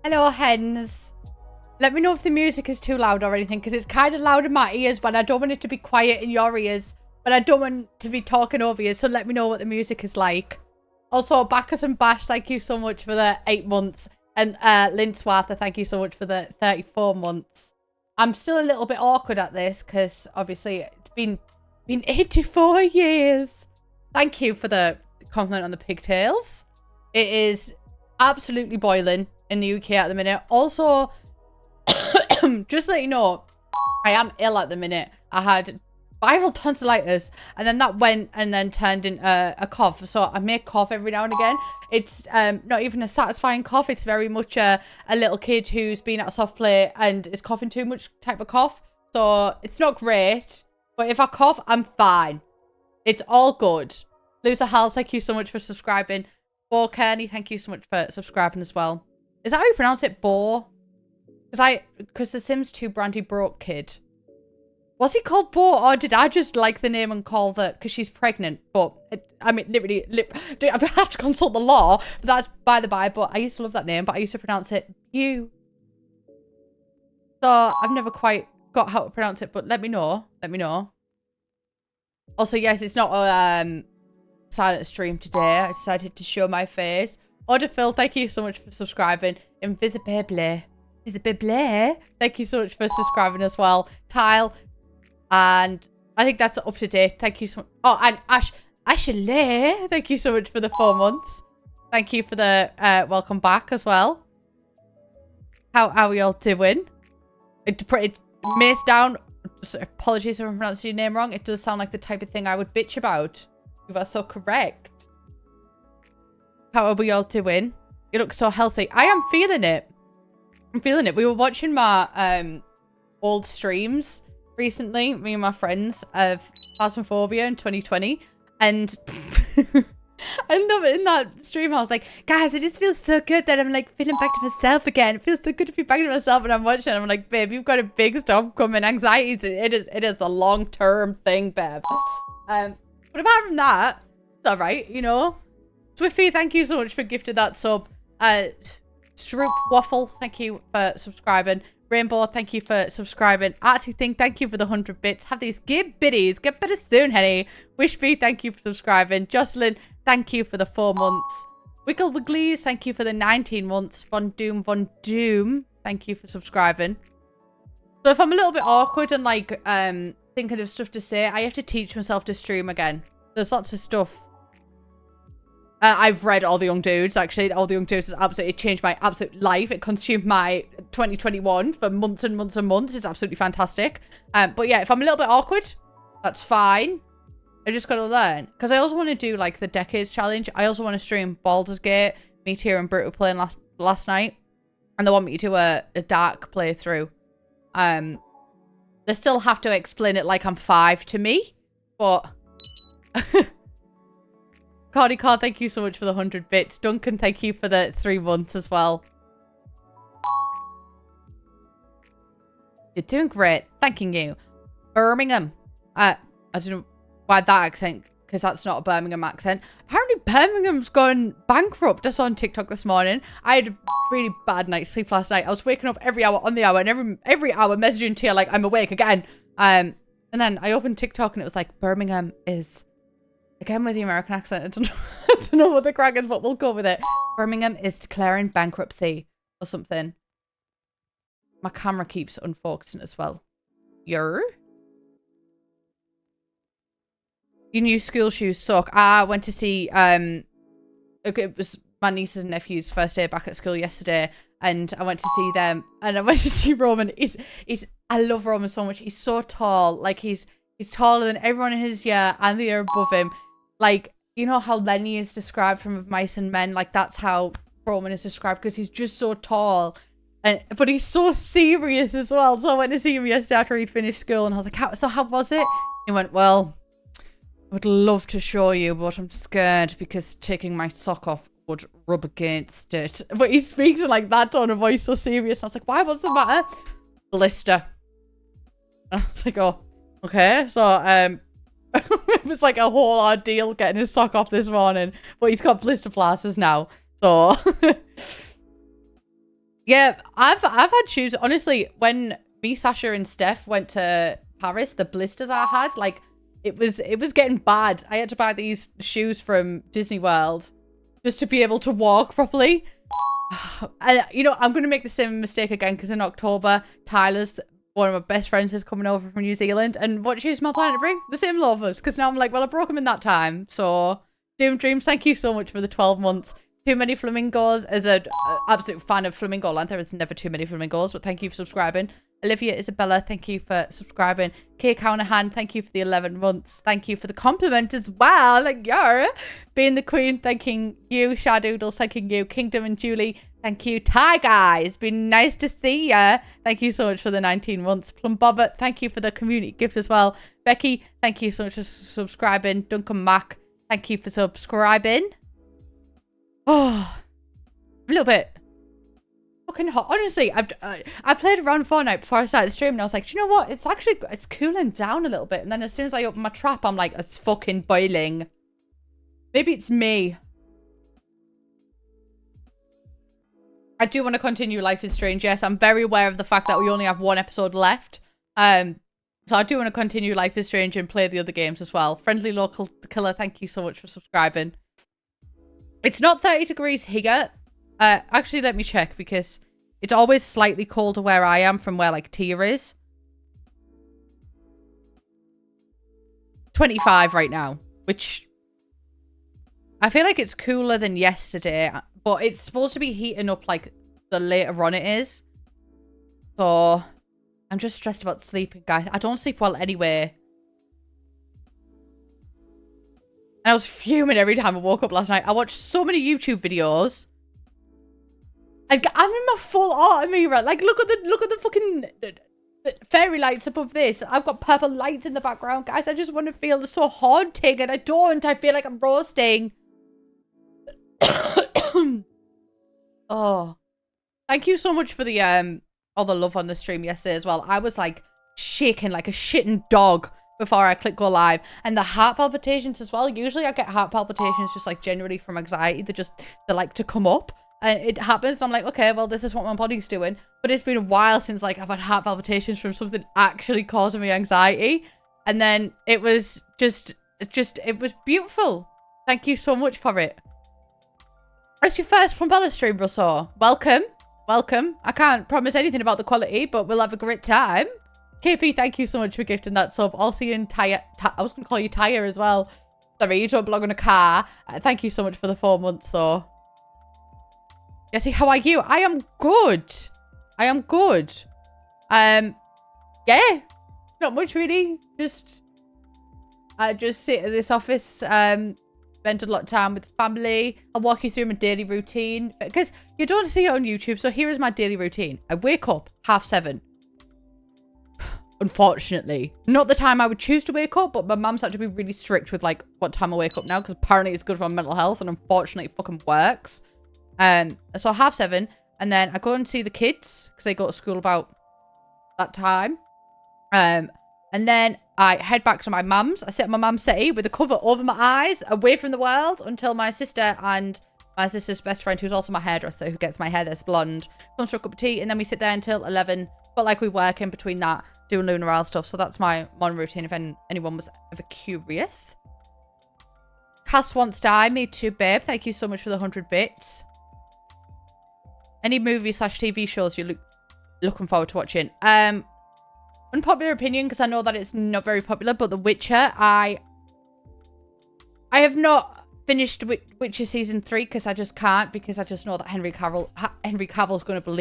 Hello, hens. Let me know if the music is too loud or anything, because it's kind of loud in my ears, but I don't want it to be quiet in your ears. But I don't want to be talking over you, so let me know what the music is like. Also, Bacchus and Bash, thank you so much for the 8 months. And Lynn Swather, thank you so much for the 34 months. I'm still a little bit awkward at this, because obviously it's been 84 years. Thank you for the compliment on the pigtails. It is absolutely boiling in the UK at the minute. Also, just to let you know, I am ill at the minute. I had viral tonsillitis, and then that went and then turned into a cough. So I may cough every now and again. It's not even a satisfying cough. It's very much a little kid who's been at a soft play and is coughing too much type of cough. So it's not great, but if I cough, I'm fine. It's all good. Loser Hal, thank you so much for subscribing. Bo Kearney, thank you so much for subscribing as well. Is that how you pronounce it, Bo? Because the Sims 2 Brandy broke kid. Was he called Bo, or did I just like the name and call the... Because she's pregnant, but... I mean, literally... I've had to consult the law, but that's by the by. But I used to love that name, but I used to pronounce it you. So, I've never quite got how to pronounce it, but let me know. Let me know. Also, yes, it's not a silent stream today. I decided to show my face. Order Phil, thank you so much for subscribing. Invisible. Thank you so much for subscribing as well. Tile. And I think that's up to date. Thank you so much. Oh, and Ashley, thank you so much for the 4 months. Thank you for the welcome back as well. How are we all doing? It Mace down. Apologies if I'm pronouncing your name wrong. It does sound like the type of thing I would bitch about. You are so correct. How are we all doing? You look so healthy. I am feeling it. I'm feeling it. We were watching my old streams recently, me and my friends, of Phasmophobia in 2020, and I love it. In that stream I was like, guys, it just feels so good that I'm like feeling back to myself again. It feels so good to be back to myself, and I'm watching and I'm like, babe, you've got a big storm coming. Anxiety, it is the long-term thing, babe. But apart from that, it's all right, you know. Swiffy, thank you so much for gifting that sub. Stroop Waffle, thank you for subscribing. Rainbow, thank you for subscribing. Artsy Thing, thank you for the 100 bits. Have these give biddies. Get better soon, honey. Wishbee, thank you for subscribing. Jocelyn, thank you for the 4 months. Wiggle Wigglies, thank you for the 19 months. Von Doom, thank you for subscribing. So if I'm a little bit awkward and like thinking of stuff to say, I have to teach myself to stream again. There's lots of stuff. I've read All the Young Dudes, actually. All the Young Dudes has absolutely changed my absolute life. It consumed my 2021 for months and months and months. It's absolutely fantastic. But yeah, if I'm a little bit awkward, that's fine. I just got to learn. Because I also want to do like the Decades Challenge. I also want to stream Baldur's Gate. Me, Tia, and Brute were playing last night. And they want me to do a dark playthrough. They still have to explain it like I'm 5 to me. But... Cardi Car, thank you so much for the 100 bits. Duncan, thank you for the 3 months as well. You're doing great. Thanking you. Birmingham. I don't know why that accent, because that's not a Birmingham accent. Apparently Birmingham's gone bankrupt. I saw on TikTok this morning. I had a really bad night's sleep last night. I was waking up every hour on the hour, and every hour messaging Tia like I'm awake again. And then I opened TikTok and it was like, Birmingham is... Again with the American accent, I don't know what the crack is, but we'll go with it. Birmingham is declaring bankruptcy or something. My camera keeps unfocusing as well. Your new school shoes suck. I went to see, it was my nieces and nephew's first day back at school yesterday, and I went to see them, and I went to see Roman. I love Roman so much. He's so tall. Like, he's taller than everyone in his year and the year above him. Like, you know how Lenny is described from Of Mice and Men? Like, that's how Roman is described, because he's just so tall. But he's so serious as well. So I went to see him yesterday after he'd finished school, and I was like, how was it? He went, well, I would love to show you, but I'm scared because taking my sock off would rub against it. But he speaks in like that tone of voice, so serious. I was like, why? What's the matter? Blister. And I was like, oh, okay. So, it was like a whole ordeal getting his sock off this morning, but he's got blister plasters now, so Yeah, I've had shoes. Honestly, when me, Sasha, and Steph went to Paris, the blisters I had, like, it was getting bad. I had to buy these shoes from Disney World just to be able to walk properly. And, you know, I'm going to make the same mistake again because in October, Tyler's, one of my best friends, is coming over from New Zealand. And what shoes am I planning to bring? The same loafers. Because now I'm like, well, I broke them in that time. So, Doom Dreams, thank you so much for the 12 months. Too Many Flamingos. As an absolute fan of Flamingo Land, there is never too many flamingos, but thank you for subscribing. Olivia Isabella, thank you for subscribing. Kay Cownahan, thank you for the 11 months. Thank you for the compliment as well. Like, you're being the queen, thanking you. Shadoodles, thanking you. Kingdom and Julie, thank you. Ty Guys, been nice to see ya. Thank you so much for the 19 months. Plum Bobbert, thank you for the community gift as well. Becky, thank you so much for subscribing. Duncan Mack, thank you for subscribing. Oh, a little bit fucking hot. Honestly, I played around Fortnite before I started streaming. And I was like, do you know what? It's cooling down a little bit. And then as soon as I open my trap, I'm like, it's fucking boiling. Maybe it's me. I do want to continue Life is Strange. Yes, I'm very aware of the fact that we only have one episode left. So I do want to continue Life is Strange and play the other games as well. Friendly Local Killer, thank you so much for subscribing. It's not 30 degrees here. Actually, let me check because it's always slightly colder where I am from where, like, Tia is. 25 right now, which I feel like it's cooler than yesterday, but it's supposed to be heating up, like, the later on it is. So, I'm just stressed about sleeping, guys. I don't sleep well anyway. And I was fuming every time I woke up last night. I watched so many YouTube videos. I'm in my full art mirror. Like, look at the fucking fairy lights above this. I've got purple lights in the background, guys. I just want to feel so haunting, and I don't. I feel like I'm roasting. Oh, thank you so much for the all the love on the stream yesterday as well. I was like shaking like a shitting dog before I click go live, and the heart palpitations as well. Usually I get heart palpitations just like generally from anxiety. They like to come up, and it happens. I'm like, okay, well, this is what my body's doing. But it's been a while since like I've had heart palpitations from something actually causing me anxiety, and then it was it was beautiful. Thank you so much for it. It's your first Plumbella stream, Russell. Welcome. I can't promise anything about the quality, but we'll have a great time. KP, thank you so much for gifting that sub. I'll see you in Tyre. I was going to call you Tyre as well. Sorry, you don't belong on a car. Thank you so much for the 4 months, though. Jessie, how are you? I am good. Yeah, not much really. I just sit at this office, spend a lot of time with the family. I'll walk you through my daily routine because you don't see it on YouTube. So here is my daily routine. I wake up 7:30. Unfortunately, not the time I would choose to wake up, but my mum's had to be really strict with like what time I wake up now because apparently it's good for my mental health, and unfortunately it fucking works. So 7:30, and then I go and see the kids because they go to school about that time. And then I head back to my mum's. I sit on my mum's settee with a cover over my eyes, away from the world, until my sister and my sister's best friend, who's also my hairdresser, who gets my hair this blonde, comes for a cup of tea, and then we sit there until 11. But like we work in between that, doing Lunar Isle stuff. So that's my morning routine, if anyone was ever curious. Cass wants to die. Me too, babe. Thank you so much for the 100 bits. Any movie/TV shows you're looking forward to watching? Unpopular opinion, because I know that it's not very popular, but The Witcher, I have not finished Witcher season 3 because I just can't, because I just know that Henry Cavill's going to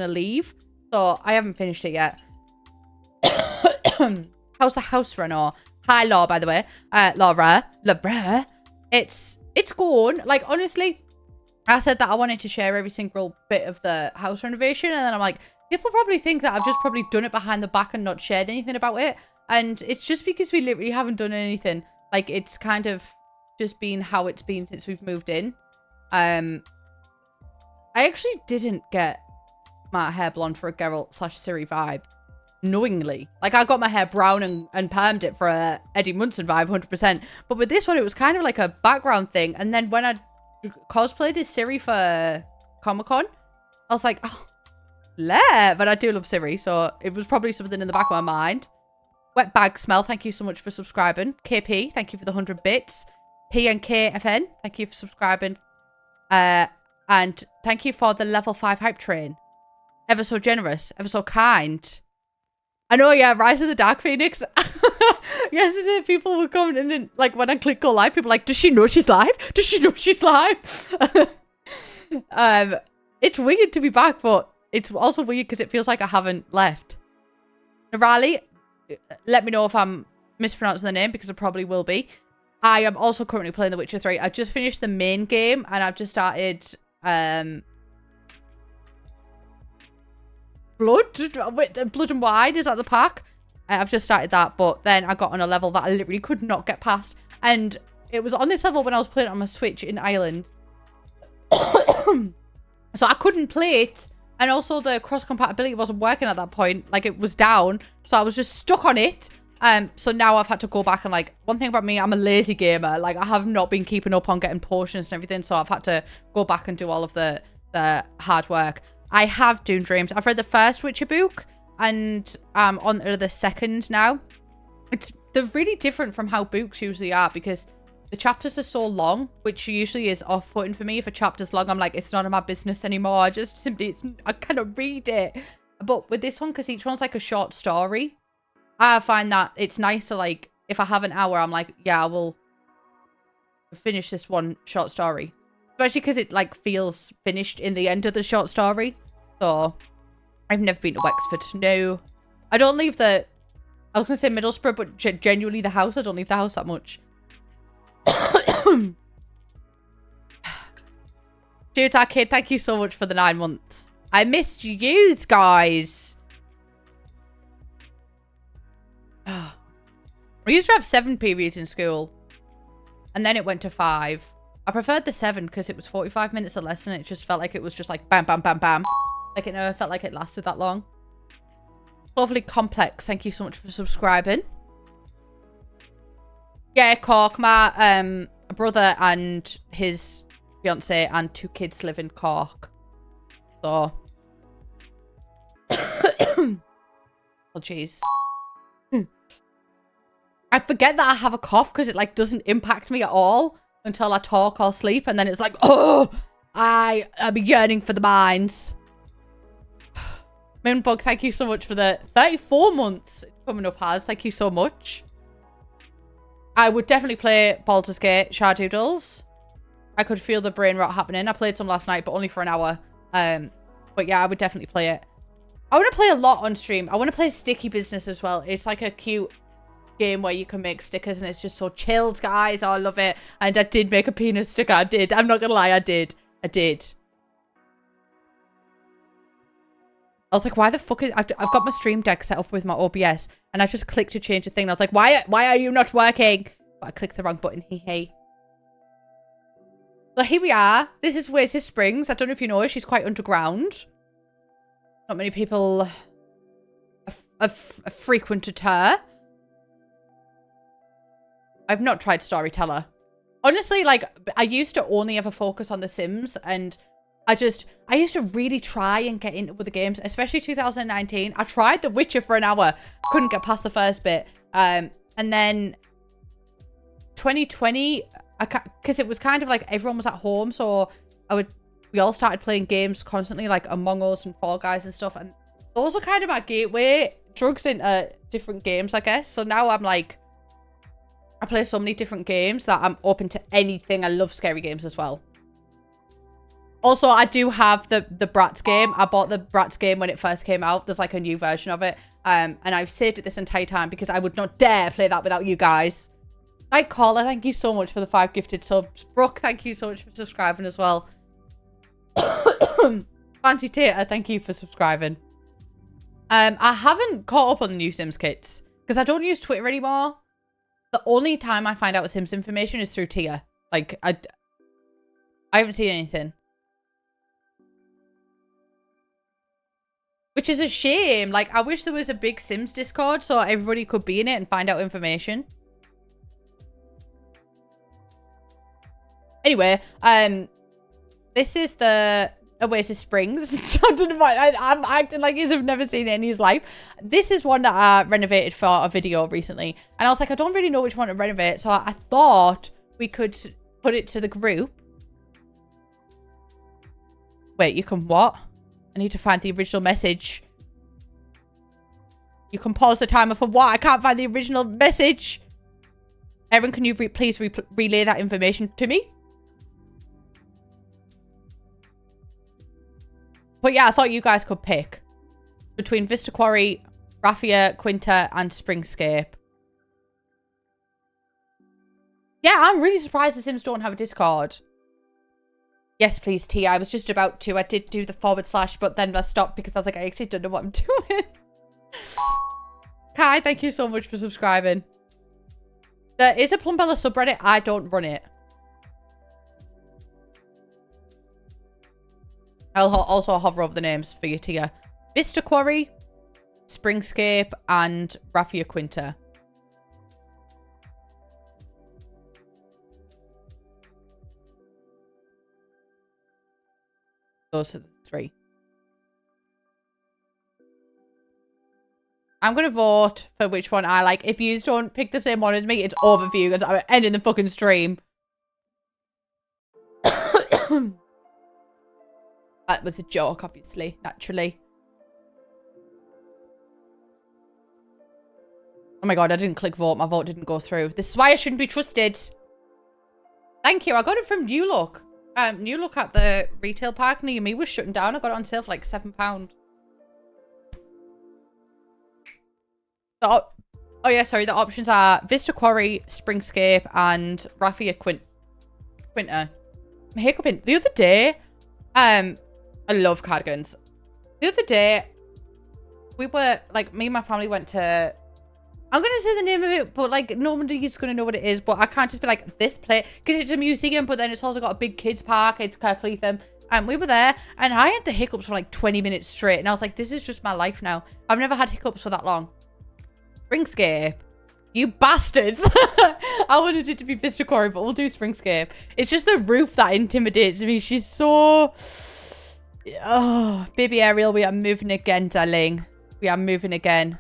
leave. So I haven't finished it yet. How's the house, Renault? Hi, Laura, by the way. Laura. It's gone. Like, honestly, I said that I wanted to share every single bit of the house renovation, and then I'm like, people probably think that I've just probably done it behind the back and not shared anything about it. And it's just because we literally haven't done anything. Like, it's kind of just been how it's been since we've moved in. I actually didn't get my hair blonde for a Geralt/Ciri vibe knowingly. Like, I got my hair brown and permed it for a Eddie Munson vibe 100%. But with this one, it was kind of like a background thing. And then when I cosplayed as Ciri for Comic-Con, I was like, oh, Blair. But I do love Siri, so it was probably something in the back of my mind. Wet Bag Smell, thank you so much for subscribing. KP, thank you for the 100 bits. PNKFN, thank you for subscribing. And thank you for the level 5 hype train. Ever so generous, ever so kind. I know, yeah, Rise of the Dark Phoenix. Yesterday, people were coming in and, like, when I click go live, people were like, does she know she's live? Does she know she's live? It's weird to be back, but it's also weird because it feels like I haven't left. Narali, let me know if I'm mispronouncing the name because I probably will be. I am also currently playing The Witcher 3. I just finished the main game and I've just started Blood and Wine. Is that the pack? I've just started that, but then I got on a level that I literally could not get past. And it was on this level when I was playing it on my Switch in Ireland. So I couldn't play it. And also the cross compatibility wasn't working at that point. Like it was down. So I was just stuck on it. So now I've had to go back and like, one thing about me, I'm a lazy gamer. Like I have not been keeping up on getting potions and everything. So I've had to go back and do all of the hard work. I have Dune Dreams. I've read the first Witcher book and on to the second now. They're really different from how books usually are because the chapters are so long, which usually is off-putting for me. If a chapter's long, I'm like, it's none of my business anymore. I cannot read it. But with this one, because each one's like a short story, I find that it's nice to like, if I have an hour, I'm like, yeah, I will finish this one short story. Especially because it like feels finished in the end of the short story. So I've never been to Wexford. No. I don't leave I was going to say Middlesbrough, but genuinely the house. I don't leave the house that much. Dude, Arcade, thank you so much for the 9 months. I missed you guys. We used to have 7 periods in school. And then it went to 5. I preferred the 7 because it was 45 minutes or less and it just felt like it was just like bam, bam, bam, bam. Like it never felt like it lasted that long. Lovely Complex, thank you so much for subscribing. Yeah, Cork, my brother and his fiance and 2 kids live in Cork. So. Oh, jeez. I forget that I have a cough because it like doesn't impact me at all until I talk or sleep. And then it's like, oh, I'm yearning for the mines. Moonbug, thank you so much for the 34 months coming up, Has. Thank you so much. I would definitely play Baldur's Gate Shardoodles. I could feel the brain rot happening. I played some last night, but only for an hour. But yeah, I would definitely play it. I want to play a lot on stream. I want to play Sticky Business as well. It's like a cute game where you can make stickers and it's just so chilled, guys. Oh, I love it. And I did make a penis sticker. I did. I'm not going to lie. I did. I was like, why the fuck is... I've got my Stream Deck set up with my OBS and I just clicked to change the thing. And I was like, why are you not working? But I clicked the wrong button. Hey. But here we are. This is Oasis Springs. I don't know if you know her. She's quite underground. Not many people have frequented her. I've not tried Storyteller. Honestly, like, I used to only ever focus on The Sims and... I used to really try and get into the games, especially 2019. I tried The Witcher for an hour. Couldn't get past the first bit. And then 2020, because it was kind of like everyone was at home. So we all started playing games constantly, like Among Us and Fall Guys and stuff. And those were kind of my gateway drugs into different games, I guess. So now I'm like, I play so many different games that I'm open to anything. I love scary games as well. Also, I do have the Bratz game. I bought the Bratz game when it first came out. There's like a new version of it. And I've saved it this entire time because I would not dare play that without you guys. Nightcaller, thank you so much for the 5 gifted subs. Brooke, thank you so much for subscribing as well. Fancy Tater, thank you for subscribing. I haven't caught up on the new Sims kits because I don't use Twitter anymore. The only time I find out Sims information is through Tia. Like, I haven't seen anything. Which is a shame. Like, I wish there was a big Sims Discord so everybody could be in it and find out information. Anyway, this is the Oasis Springs. I don't know why I'm acting like he's never seen it in his life. This is one that I renovated for a video recently. And I was like, I don't really know which one to renovate. So I thought we could put it to the group. Wait, you can what? I need to find the original message. You can pause the timer for what? I can't find the original message. Erin, can you please relay that information to me? But yeah, I thought you guys could pick between Vista Quarry, Raffia, Quinta, and Springscape. Yeah, I'm really surprised the Sims don't have a Discord. Yes, please, T. I was just about to. I did do the /, but then I stopped because I was like, I actually don't know what I'm doing. Kai, thank you so much for subscribing. There is a Plumbella subreddit. I don't run it. I'll also hover over the names for you, Tia. Vista Quarry, Springscape, and Raffia Quinta. Those are the 3. I'm going to vote for which one I like. If you don't pick the same one as me, it's over for you because I'm ending the fucking stream. That was a joke, obviously, naturally. Oh my god, I didn't click vote. My vote didn't go through. This is why I shouldn't be trusted. Thank you. I got it from New Look. New Look at the retail park near me was shutting down. I got it on sale for like £7. Oh yeah, sorry. The options are Vista Quarry, Springscape, and Raffia Quinta. I'm hiccuping. The other day, I love cardigans. The other day, we were, like, me and my family went to... I'm going to say the name of it, but, like, nobody's going to know what it is. But I can't just be like, this place... Because it's a museum, but then it's also got a big kids park. It's Kirkleatham. And we were there, and I had the hiccups for, like, 20 minutes straight. And I was like, this is just my life now. I've never had hiccups for that long. Springscape. You bastards. I wanted it to be Vista Quarry, but we'll do Springscape. It's just the roof that intimidates me. She's so... Oh, baby Ariel, we are moving again, darling. We are moving again.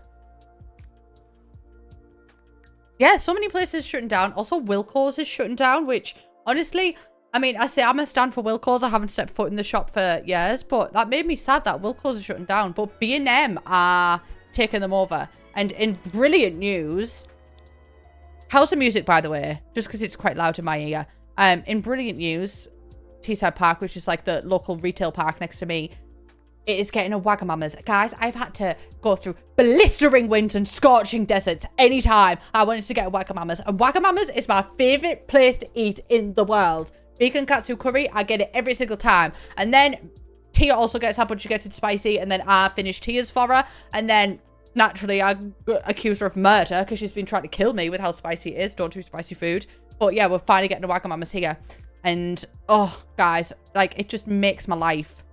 Yeah, so many places shutting down. Also, Wilco's is shutting down, which, honestly, I mean, I say I'm a stand for Wilco's. I haven't stepped foot in the shop for years, but that made me sad that Wilco's is shutting down. But B&M are taking them over. And in brilliant news... How's the music, by the way? Just because it's quite loud in my ear. In brilliant news... Teesside Park, which is like the local retail park next to me, it is getting a Wagamama's. Guys, I've had to go through blistering winds and scorching deserts anytime I wanted to get a Wagamama's. And Wagamama's is my favourite place to eat in the world. Vegan katsu curry, I get it every single time. And then Tia also gets her, but she gets it spicy. And then I finish Tia's for her. And then naturally I accuse her of murder because she's been trying to kill me with how spicy it is. Don't do spicy food. But yeah, we're finally getting a Wagamama's here. And, oh, guys, like, it just makes my life.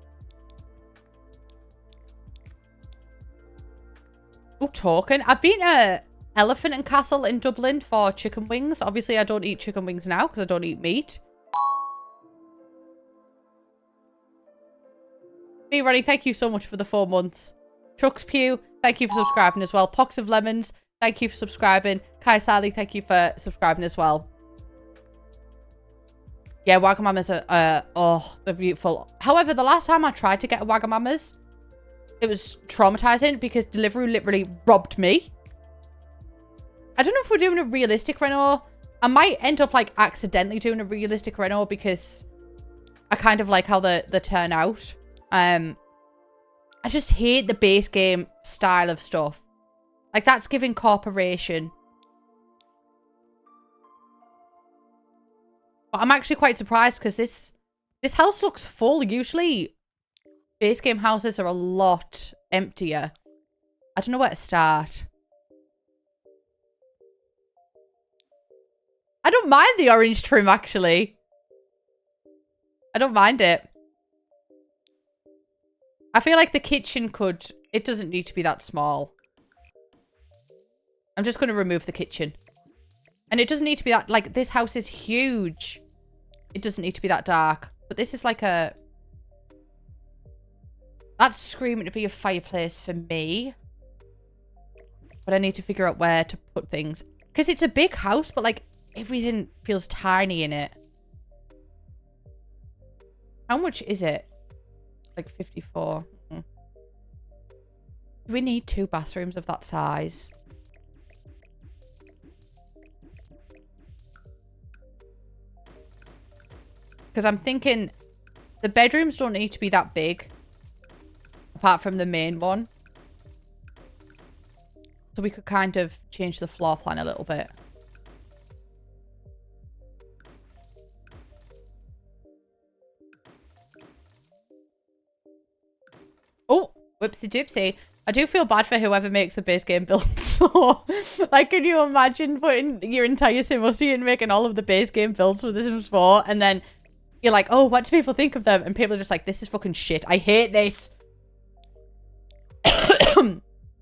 Oh, talking. I've been to Elephant and Castle in Dublin for chicken wings. Obviously, I don't eat chicken wings now because I don't eat meat. Hey, Ronnie, thank you so much for the 4 months. Trucks Pew, thank you for subscribing as well. Pox of Lemons, thank you for subscribing. Kai Sally, thank you for subscribing as well. Yeah, Wagamama's are, oh, they're beautiful. However, the last time I tried to get a Wagamama's, it was traumatizing because delivery literally robbed me. I don't know if we're doing a realistic reno. I might end up, like, accidentally doing a realistic reno because I kind of like how they turn out. I just hate the base game style of stuff. Like, that's giving corporation. But I'm actually quite surprised because this house looks full. Usually, base game houses are a lot emptier. I don't know where to start. I don't mind the orange trim, actually. I don't mind it. I feel like the kitchen could... It doesn't need to be that small. I'm just going to remove the kitchen. And it doesn't need to be that... Like, this house is huge. It doesn't need to be that dark. But this is like a... That's screaming to be a fireplace for me. But I need to figure out where to put things. Because it's a big house, but like everything feels tiny in it. How much is it? Like 54. Do we need 2 bathrooms of that size? Because I'm thinking the bedrooms don't need to be that big. Apart from the main one. So we could kind of change the floor plan a little bit. Oh, whoopsie doopsie. I do feel bad for whoever makes the base game build. So, like, can you imagine putting your entire SimOSI and making all of the base game builds for The Sims 4? And then you're like, oh, what do people think of them? And people are just like, this is fucking shit. I hate this.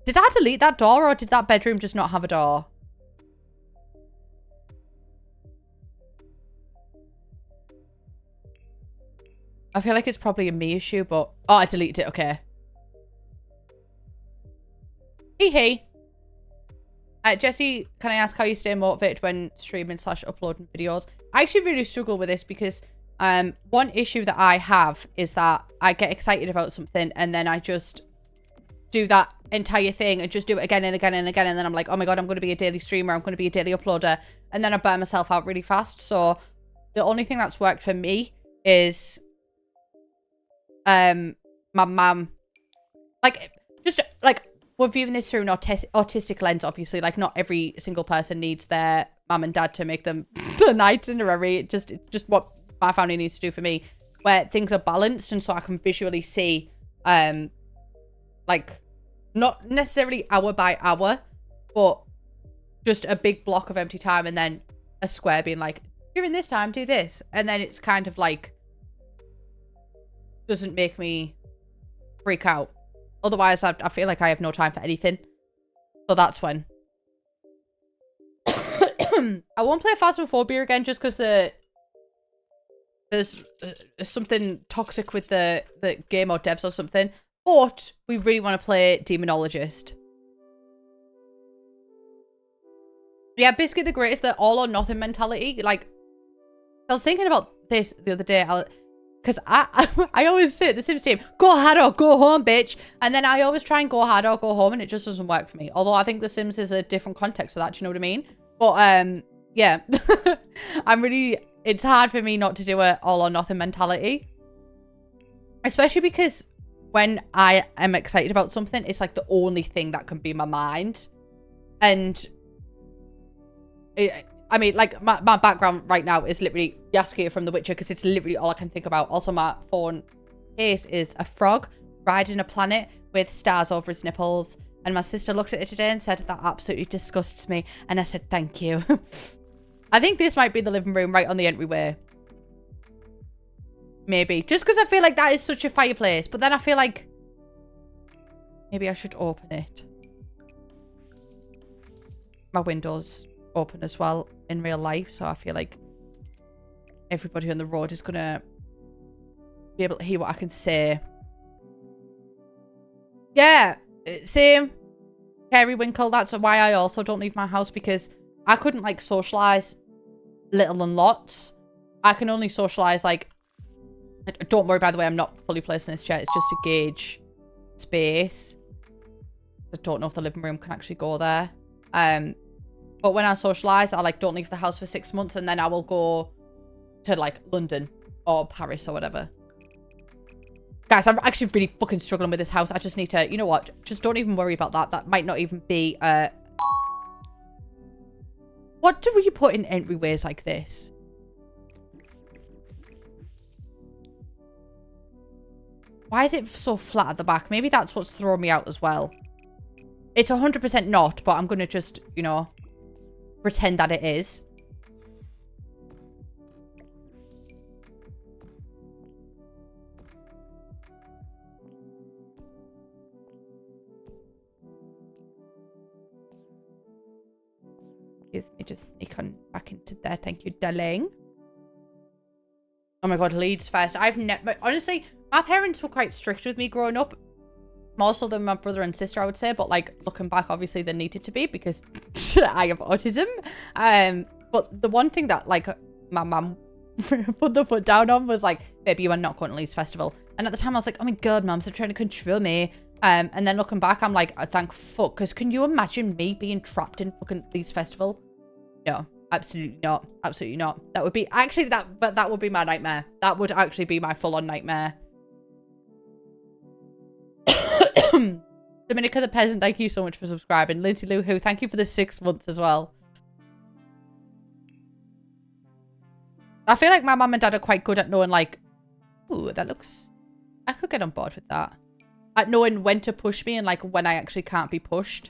Did I delete that door or did that bedroom just not have a door? I feel like it's probably a me issue, but... Oh, I deleted it. Okay. Hey. Jesse, can I ask how you stay motivated when streaming / uploading videos? I actually really struggle with this because one issue that I have is that I get excited about something and then I just do that entire thing and just do it again and again and again. And then I'm like, oh my God, I'm going to be a daily streamer. I'm going to be a daily uploader. And then I burn myself out really fast. So the only thing that's worked for me is my mum. Like, just like, we're viewing this through an autistic lens, obviously. Like, not every single person needs their mum and dad to make them an itinerary. It's just what my family needs to do for me, where things are balanced and so I can visually see, like, not necessarily hour by hour, but just a big block of empty time and then a square being like, during this time, do this. And then it's kind of like, doesn't make me freak out. Otherwise, I feel like I have no time for anything. So that's when. I won't play Phasmophobia again just because there's something toxic with the game or devs or something. But we really want to play Demonologist. Yeah, basically the greatest, the all or nothing mentality. Like, I was thinking about this the other day. Because I always say at the Sims team, go hard or go home, bitch. And then I always try and go hard or go home and it just doesn't work for me. Although I think the Sims is a different context to that. Do you know what I mean? But, yeah. It's hard for me not to do a all or nothing mentality. Especially because when I am excited about something, it's like the only thing that can be my mind. And I mean, like, my background right now is literally Jaskier from The Witcher because it's literally all I can think about. Also, my phone case is a frog riding a planet with stars over his nipples. And my sister looked at it today and said, that absolutely disgusts me. And I said, thank you. I think this might be the living room right on the entryway. Maybe. Just because I feel like that is such a fireplace. But then I feel like maybe I should open it. My window's open as well in real life. So I feel like everybody on the road is going to be able to hear what I can say. Yeah. Same. Carrie Winkle. That's why I also don't leave my house because I couldn't like socialize little and lots. I can only socialize like... Don't worry, by the way, I'm not fully placed in this chair. It's just to gauge space. I don't know if the living room can actually go there. But when I socialize, I like don't leave the house for 6 months and then I will go to like London or Paris or whatever. Guys, I'm actually really fucking struggling with this house. I just need to, you know what? Just don't even worry about that. That might not even be, what do we put in entryways like this? Why is it so flat at the back? Maybe that's what's throwing me out as well. It's 100% not, but I'm going to just, you know, pretend that it is. Let me just sneak on back into there. Thank you, darling. Oh my God, Leeds first. I've never... Honestly, my parents were quite strict with me growing up. More so than my brother and sister, I would say. But like looking back, obviously they needed to be because I have autism. But the one thing that like my mum put the foot down on was like, baby, you are not going to Leeds Festival. And at the time I was like, oh my God, mum, they're trying to control me. And then looking back, I'm like, thank fuck. Because can you imagine me being trapped in fucking Leeds Festival? No, absolutely not. Absolutely not. That would be actually that would be my nightmare. That would actually be my full-on nightmare. Dominica the Peasant, thank you so much for subscribing. Lindsay Lou Who, thank you for the 6 months as well. I feel like my mum and dad are quite good at knowing like, ooh, that looks... I could get on board with that. At knowing when to push me and like when I actually can't be pushed.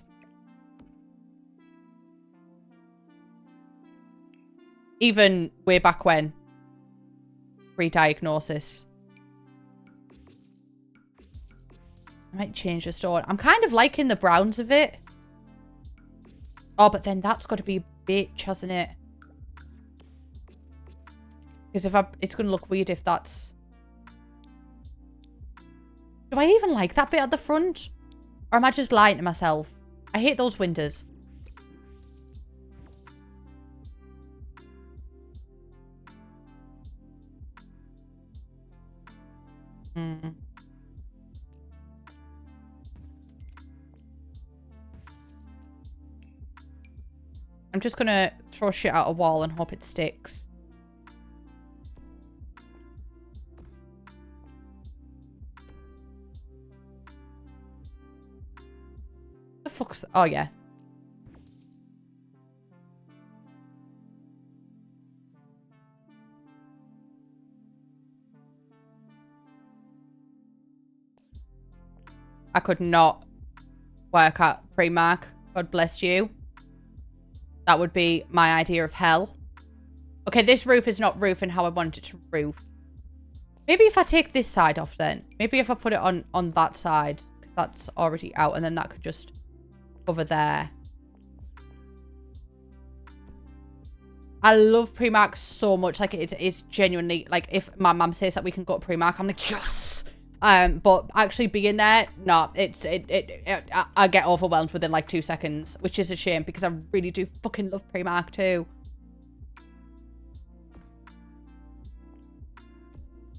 Even way back when. Pre-diagnosis. I might change the store. I'm kind of liking the browns of it. Oh, but then that's got to be a bitch, hasn't it? Because if it's going to look weird if that's... Do I even like that bit at the front? Or am I just lying to myself? I hate those windows. I'm just gonna throw shit at a wall and hope it sticks. The fuck's... Oh, yeah. I could not work at Primark. God bless you. That would be my idea of hell. Okay, this roof is not roofing how I want it to roof. Maybe if I take this side off then. Maybe if I put it on that side. That's already out. And then that could just over there. I love Primark so much. Like, it's genuinely... Like, if my mum says that we can go to Primark, I'm like, yes! But actually being there, no, I get overwhelmed within like 2 seconds, which is a shame because I really do fucking love Primark too.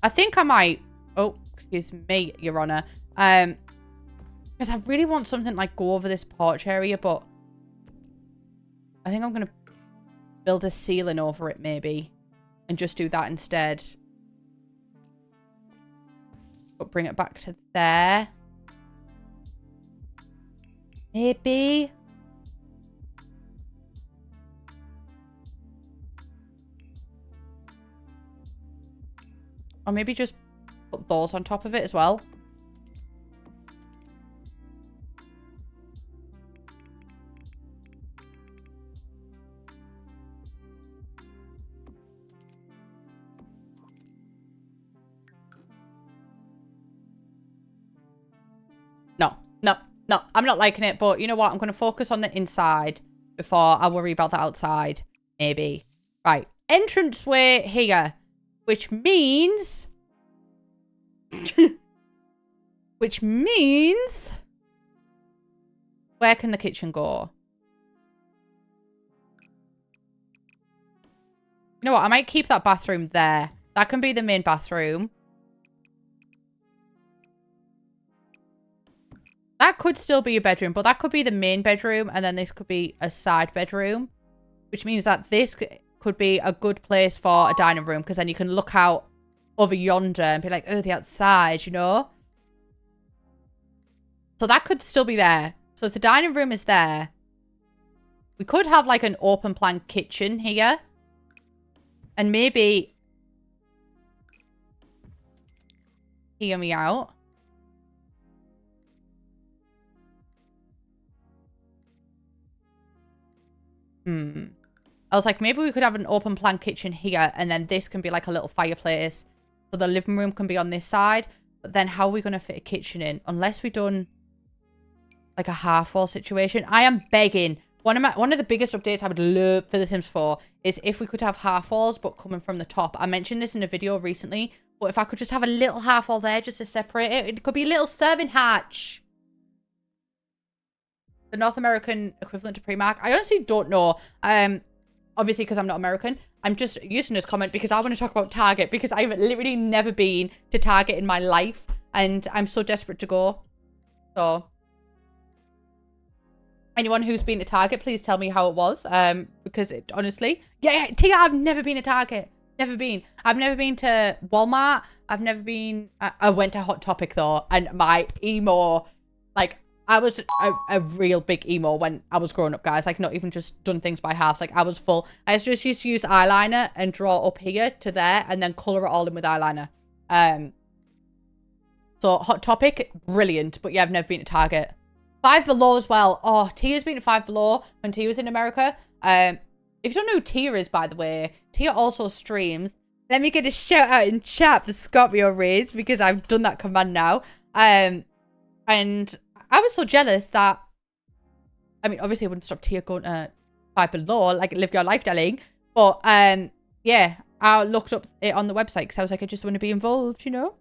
I think I might, oh, excuse me, Your Honor, because I really want something like go over this porch area, but I think I'm going to build a ceiling over it maybe and just do that instead. But bring it back to there. Maybe. Or maybe just put those on top of it as well. No, I'm not liking it, but you know what? I'm going to focus on the inside before I worry about the outside. Maybe. Right. Entranceway here. Which means... which means... Where can the kitchen go? You know what? I might keep that bathroom there. That can be the main bathroom. That could still be a bedroom, but that could be the main bedroom, and then this could be a side bedroom, which means that this could be a good place for a dining room, because then you can look out over yonder and be like, oh, the outside, you know? So that could still be there. So if the dining room is there, we could have like an open plan kitchen here, and maybe... Hear me out. I was like, maybe we could have an open plan kitchen here, and then this can be like a little fireplace. So the living room can be on this side. But then how are we going to fit a kitchen in? Unless we done like a half wall situation. I am begging. One of the biggest updates I would love for The Sims 4 is if we could have half walls, but coming from the top. I mentioned this in a video recently, but if I could just have a little half wall there just to separate it, it could be a little serving hatch. The North American equivalent to Primark. I honestly don't know. Obviously, because I'm not American. I'm just using this comment because I want to talk about Target. Because I've literally never been to Target in my life. And I'm so desperate to go. So, anyone who's been to Target, please tell me how it was. Because it, honestly... Yeah, Tia, I've never been to Target. Never been. I've never been to Walmart. I've never been... I went to Hot Topic, though. And my emo... Like... I was a real big emo when I was growing up, guys. Like, not even just done things by halves. Like, I was full. I just used to use eyeliner and draw up here to there and then colour it all in with eyeliner. So, Hot Topic, brilliant. But yeah, I've never been to Target. Five Below as well. Oh, Tia's been to Five Below when Tia was in America. If you don't know who Tia is, by the way, Tia also streams. Let me get a shout out in chat for Scorpio Rays because I've done that command now. And... I was so jealous that, I mean, obviously I wouldn't stop Tia going to Five Below, like, live your life, darling. But, yeah, I looked up it on the website because I was like, I just want to be involved, you know?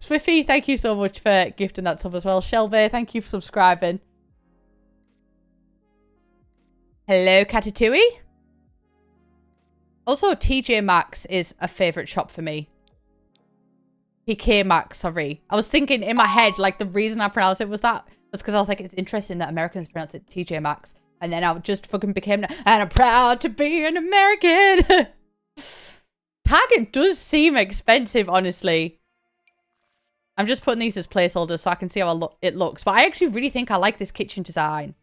Swiffy, thank you so much for gifting that sub as well. Shelby, thank you for subscribing. Hello, Katatui. Also, TJ Maxx is a favourite shop for me. TK Maxx, sorry. I was thinking in my head, like, the reason I pronounced it was because I was like, it's interesting that Americans pronounce it TJ Maxx. And then I just fucking became, and I'm proud to be an American. Target does seem expensive, honestly. I'm just putting these as placeholders so I can see how it looks. But I actually really think I like this kitchen design.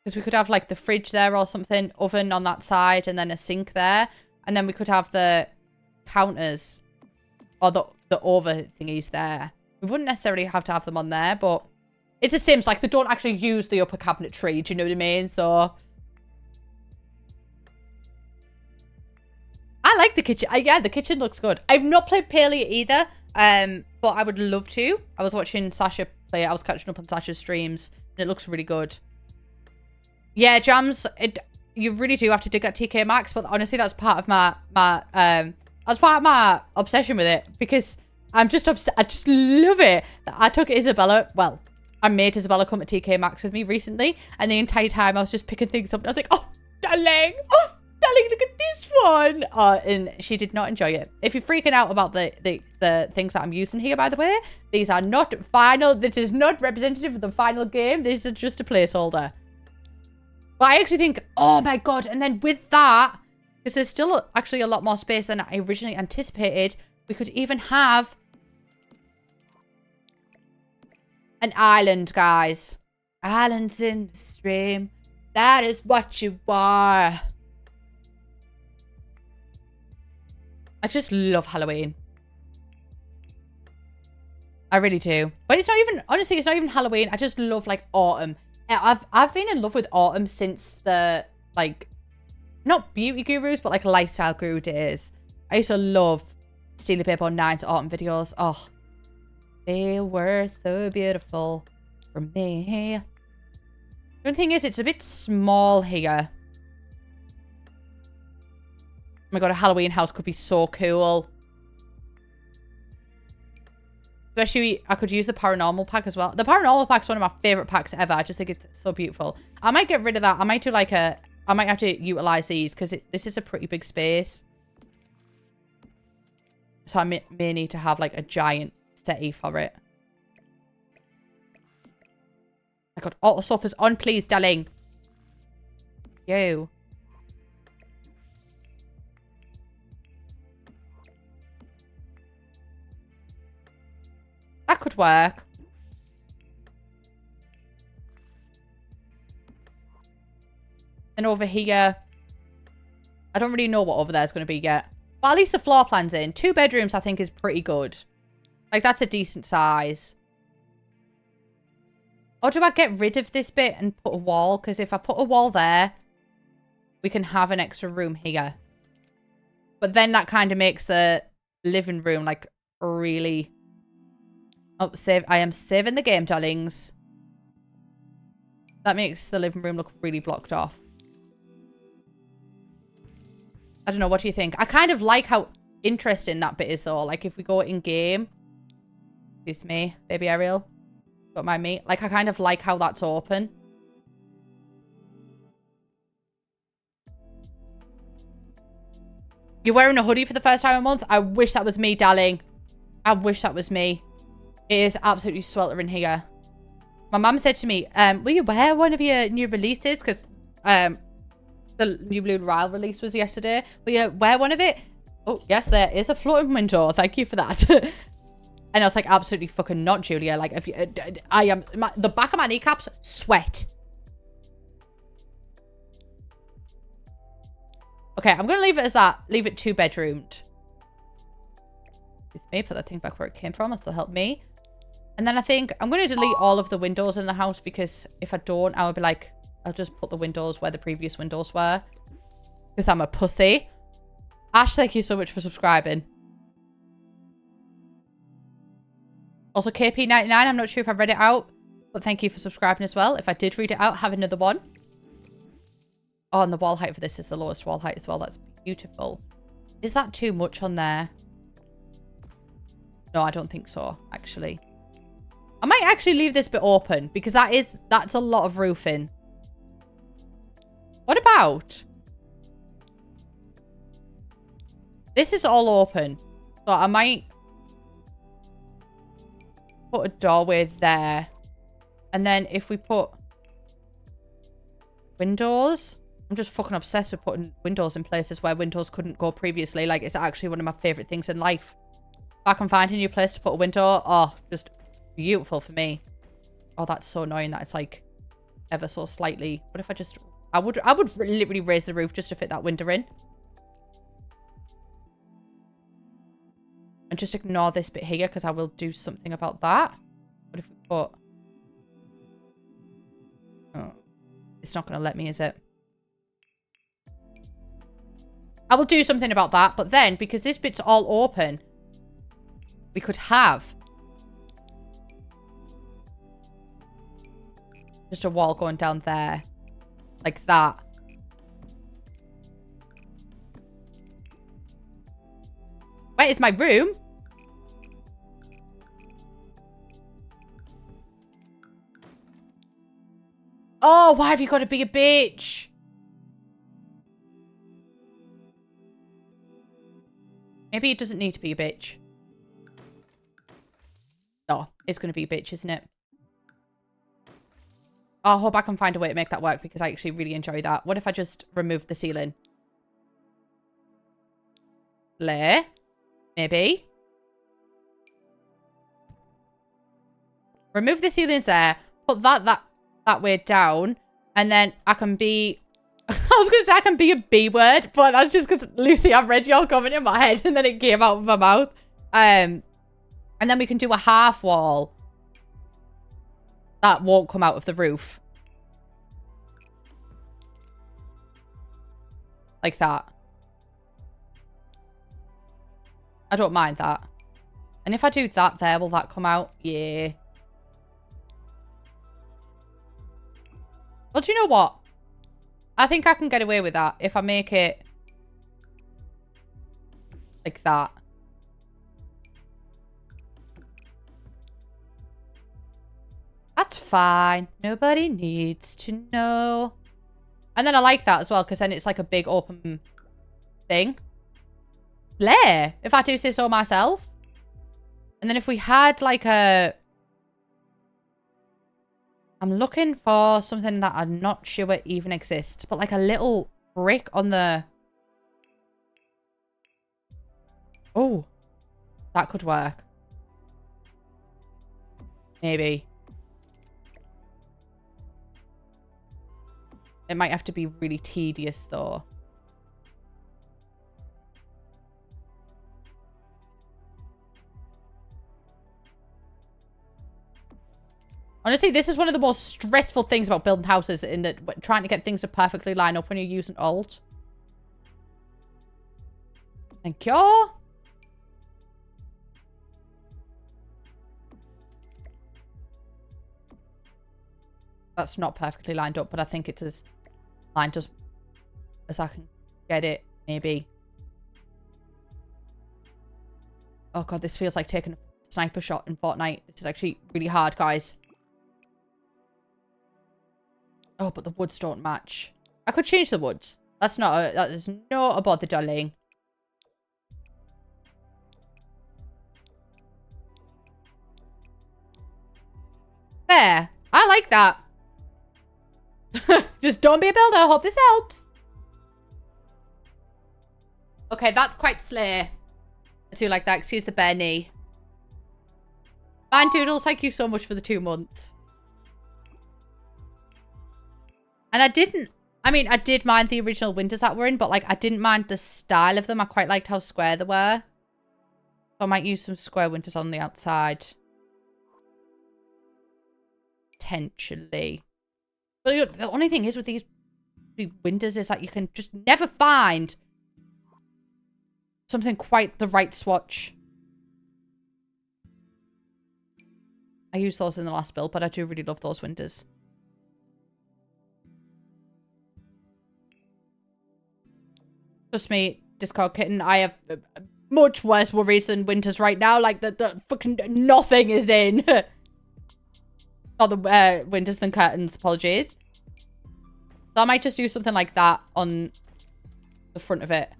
Because we could have, like, the fridge there or something, oven on that side, and then a sink there. And then we could have the counters or the over thingies there. We wouldn't necessarily have to have them on there, but it's a Sims. Like, they don't actually use the upper cabinetry. Do you know what I mean? So I like the kitchen. Yeah, the kitchen looks good. I've not played Palia either, but I would love to. I was watching Sasha play. I was catching up on Sasha's streams, and it looks really good. Yeah, Jams. You really do have to dig at TK Maxx, but honestly, that's part of my obsession with it because I'm just obsessed. I just love it. I took Isabella. Well, I made Isabella come to TK Maxx with me recently, and the entire time I was just picking things up. And I was like, "Oh, darling! Oh, darling! Look at this one!" And she did not enjoy it. If you're freaking out about the things that I'm using here, by the way, these are not final. This is not representative of the final game. This is just a placeholder. But I actually think, oh my god, and then with that, because there's still actually a lot more space than I originally anticipated, we could even have an island, guys. Islands in the stream. That is what you are. I just love Halloween. I really do. But it's not even, honestly, it's not even Halloween. I just love, like, autumn. I've been in love with autumn since the, like, not beauty gurus, but, like, lifestyle guru days. I used to love Steely Paper 9's autumn videos. Oh, they were so beautiful for me. The only thing is, it's a bit small here. Oh my god, a Halloween house could be so cool. Especially, I could use the paranormal pack as well. The paranormal pack is one of my favorite packs ever. I just think it's so beautiful. I might get rid of that. I might do like I might have to utilize these because this is a pretty big space. So I may need to have like a giant settee for it. I got auto sofas on, please, darling. Yo. That could work. And over here, I don't really know what over there is going to be yet. But at least the floor plan's in. 2 bedrooms, I think, is pretty good. Like, that's a decent size. Or do I get rid of this bit and put a wall? Because if I put a wall there, we can have an extra room here. But then that kind of makes the living room, like, really... Oh, save. I am saving the game, darlings. That makes the living room look really blocked off. I don't know. What do you think? I kind of like how interesting that bit is, though. Like, if we go in-game. Excuse me, baby Ariel. Don't mind me. Like, I kind of like how that's open. You're wearing a hoodie for the first time in months? I wish that was me, darling. I wish that was me. It is absolutely sweltering here. My mum said to me, will you wear one of your new releases? Because the new Blue Ryle release was yesterday. Will you wear one of it? Oh, yes, there is a floating window. Thank you for that. And I was like, absolutely fucking not, Julia. Like, if you, I am, the back of my kneecaps sweat. Okay, I'm going to leave it as that. Leave it 2-bedroomed. It's me. Put that thing back where it came from. That'll help me. And then I think I'm going to delete all of the windows in the house because if I don't, I'll be like, I'll just put the windows where the previous windows were. Because I'm a pussy. Ash, thank you so much for subscribing. Also, KP99, I'm not sure if I read it out, but thank you for subscribing as well. If I did read it out, have another one. Oh, and the wall height for this is the lowest wall height as well. That's beautiful. Is that too much on there? No, I don't think so, actually. I might actually leave this bit open because that's a lot of roofing. What about? This is all open. So I might put a doorway there. And then if we put windows, I'm just fucking obsessed with putting windows in places where windows couldn't go previously. Like, it's actually one of my favorite things in life. If I can find a new place to put a window, oh, just beautiful for me. Oh, that's so annoying that it's like ever so slightly. What if I just, I would literally raise the roof just to fit that window in. And just ignore this bit here because I will do something about that. What if we put... Oh, it's not going to let me, is it? I will do something about that. But then, because this bit's all open, we could have just a wall going down there. Like that. Wait, it's my room? Oh, why have you got to be a bitch? Maybe it doesn't need to be a bitch. Oh, it's going to be a bitch, isn't it? Oh, I hope I can find a way to make that work because I actually really enjoy that. What if I just remove the ceiling? Layer. Maybe. Remove the ceilings there. Put that way down. And then I can be... I was going to say I can be a B word. But that's just because, Lucy, I've read your comment in my head. And then it came out of my mouth. And then we can do a half wall. That won't come out of the roof. Like that. I don't mind that. And if I do that there, will that come out? Yeah. Well, do you know what? I think I can get away with that if I make it like that. That's fine. Nobody needs to know. And then I like that as well because then it's like a big open thing. Lair, if I do say so myself. And then if we had like a... I'm looking for something that I'm not sure even exists. But like a little brick on the... Oh. That could work. Maybe. It might have to be really tedious though. Honestly, this is one of the most stressful things about building houses in that trying to get things to perfectly line up when you're using Alt. Thank you. That's not perfectly lined up, but I think it's as lined as I can get it, maybe. Oh god, this feels like taking a sniper shot in Fortnite. This is actually really hard, guys. Oh, but the woods don't match. I could change the woods. That is not a bother, darling. There. I like that. Just don't be a builder. Hope this helps. Okay, that's quite slay. I do like that. Excuse the bare knee. Fine Doodles, thank you so much for the 2 months. And I did mind the original windows that were in, but like I didn't mind the style of them. I quite liked how square they were. So I might use some square windows on the outside. Potentially. But the only thing is with these windows is that you can just never find something quite the right swatch. I used those in the last build, but I do really love those windows. Trust me, Discord Kitten, I have much worse worries than winters right now. Like, the fucking nothing is in. Not the winters than curtains, apologies. So I might just do something like that on the front of it.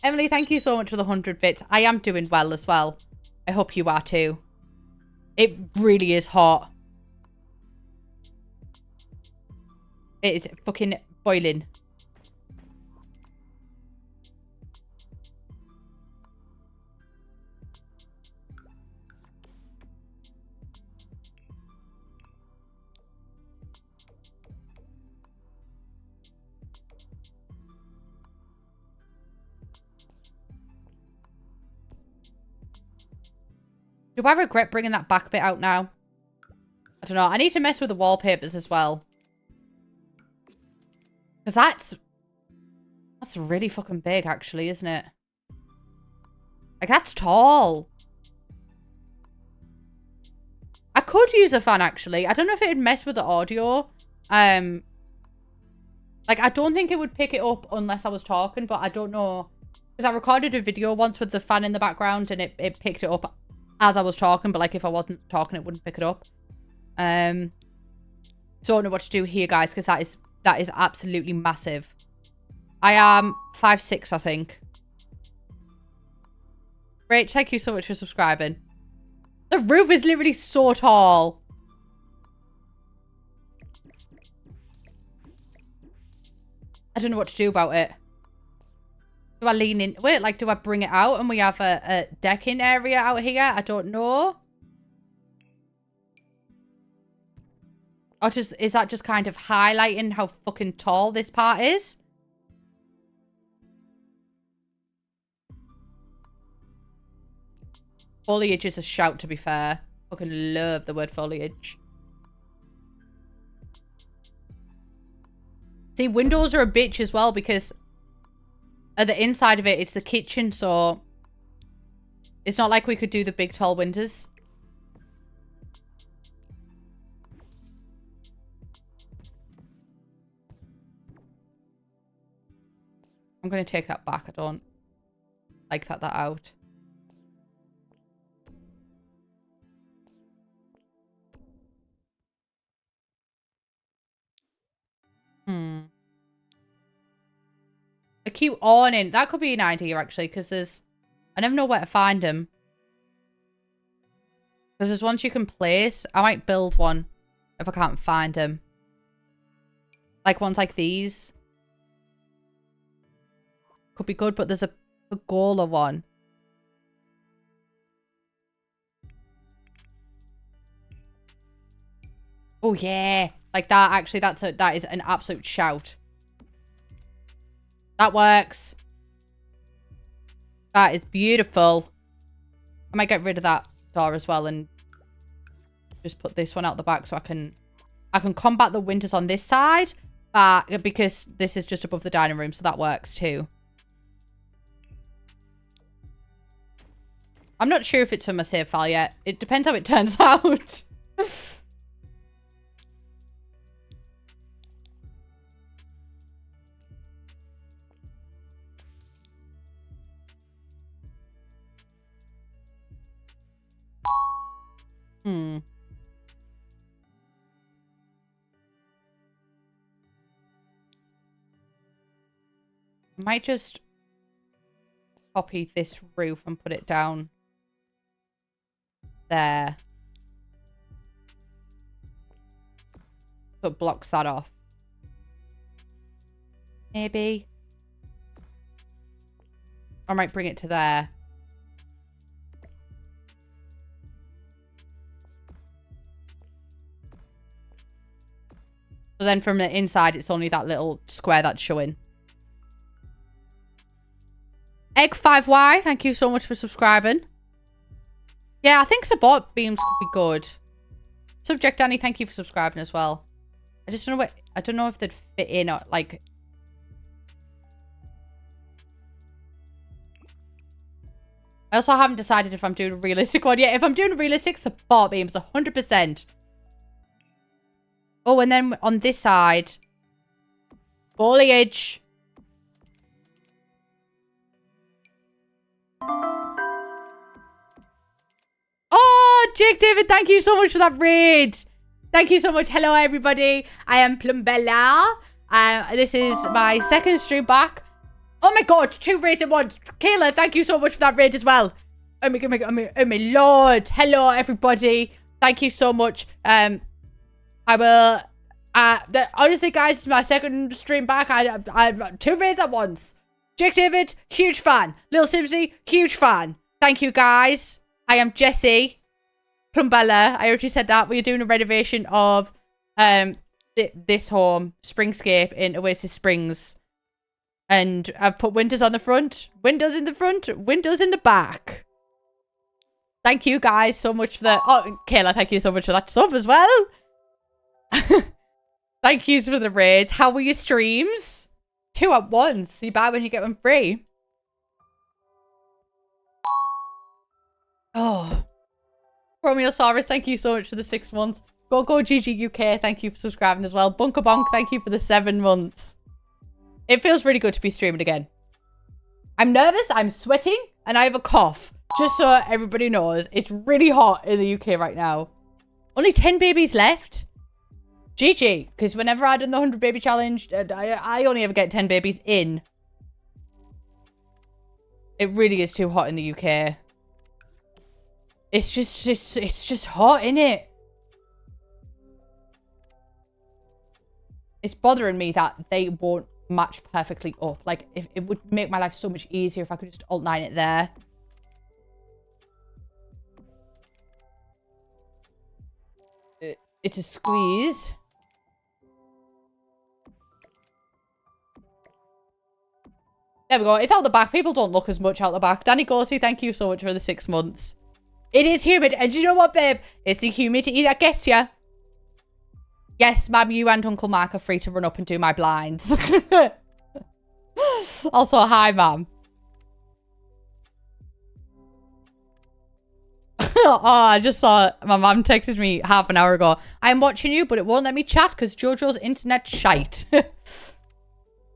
Emily, thank you so much for the 100 bits. I am doing well as well. I hope you are too. It really is hot. It is fucking boiling. Do I regret bringing that back bit out now? I don't know. I need to mess with the wallpapers as well. Because that's really fucking big, actually, isn't it? Like, that's tall. I could use a fan, actually. I don't know if it'd mess with the audio. Like, I don't think it would pick it up unless I was talking, but I don't know. Because I recorded a video once with the fan in the background, and it picked it up as I was talking, but, like, if I wasn't talking, it wouldn't pick it up. Don't know what to do here, guys, because that is absolutely massive. I am 5'6", I think. Rach, thank you so much for subscribing. The roof is literally so tall. I don't know what to do about it. Do I lean in? Wait, like, do I bring it out and we have a decking area out here? I don't know. Or is that just kind of highlighting how fucking tall this part is? Foliage is a shout, to be fair. Fucking love the word foliage. See, windows are a bitch as well because at the inside of it, it's the kitchen, so it's not like we could do the big tall windows. I'm going to take that back. I don't like that out. A cute awning. That could be an idea, actually, because I never know where to find them. Because there's ones you can place. I might build one if I can't find them. Like ones like these. Could be good, but there's a pergola one. Oh, yeah. Like that, actually, that is an absolute shout. That works. That is beautiful. I might get rid of that door as well and just put this one out the back so I can combat the winters on this side, because this is just above the dining room, so that works too. I'm not sure if it's for my save file yet. It depends how it turns out. I might just copy this roof and put it down there. So it blocks that off. Maybe. I might bring it to there. So then from the inside, it's only that little square that's showing. Egg5Y, thank you so much for subscribing. Yeah, I think support beams could be good. Subject Danny, thank you for subscribing as well. I just don't know what, I don't know if they'd fit in or like. I also haven't decided if I'm doing a realistic one yet. If I'm doing a realistic, support beams 100%. Oh, and then on this side, foliage. Oh, Jake David, thank you so much for that raid. Thank you so much. Hello, everybody. I am Plumbella. This is my second stream back. Oh my god, 2 raids at once. Kayla, thank you so much for that raid as well. Oh my lord. Hello, everybody. Thank you so much. I will, honestly, guys, it's my second stream back. I 2 raids at once. Jake David, huge fan. Lil Simsy, huge fan. Thank you, guys. I am Jessie Plumbella. I already said that. We're doing a renovation of this home, Springscape in Oasis Springs. And I've put windows on the front, windows in the front, windows in the back. Thank you, guys, so much for the... Oh, Kayla, thank you so much for that sub as well. Thank you for the raids. How were your streams? 2 at once. You buy when you get them free. Oh. Chromeosaurus, thank you so much for the 6 months. Go GG UK, thank you for subscribing as well. Bunker Bonk, thank you for the 7 months. It feels really good to be streaming again. I'm nervous, I'm sweating, and I have a cough. Just so everybody knows, it's really hot in the UK right now. Only 10 babies left. GG, because whenever I done the 100 baby challenge, I only ever get 10 babies in. It really is too hot in the UK. It's just hot, innit? It's bothering me that they won't match perfectly up. Like, if it would make my life so much easier if I could just alt-9 it there. It's a squeeze. There we go. It's out the back. People don't look as much out the back. Danny Gorsey, thank you so much for the 6 months. It is humid. And you know what, babe? It's the humidity that gets you. Yes, Mum, you and Uncle Mark are free to run up and do my blinds. Also, hi, Mum. Oh, I just saw my mum texted me half an hour ago. I'm watching you, but it won't let me chat because Jojo's internet shite. But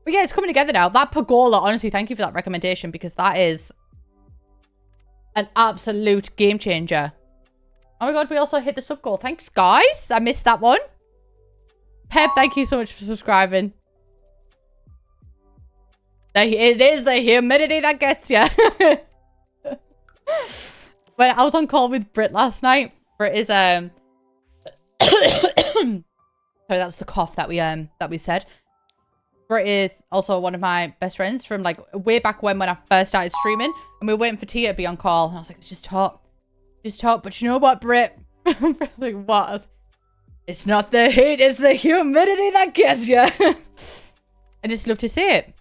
yeah, it's coming together now. That pergola, honestly, thank you for that recommendation because that is an absolute game changer. Oh my god, we also hit the sub goal. Thanks, guys. I missed that one. Pep, thank you so much for subscribing. It is the humidity that gets you. When I was on call with Britt last night, Britt is sorry, that's the cough that we said. Britt is also one of my best friends from like way back when I first started streaming, and we were waiting for Tia to be on call, and I was like, it's just hot, but you know what, Britt? Like, what? It's not the heat, it's the humidity that gets you. I just love to see it.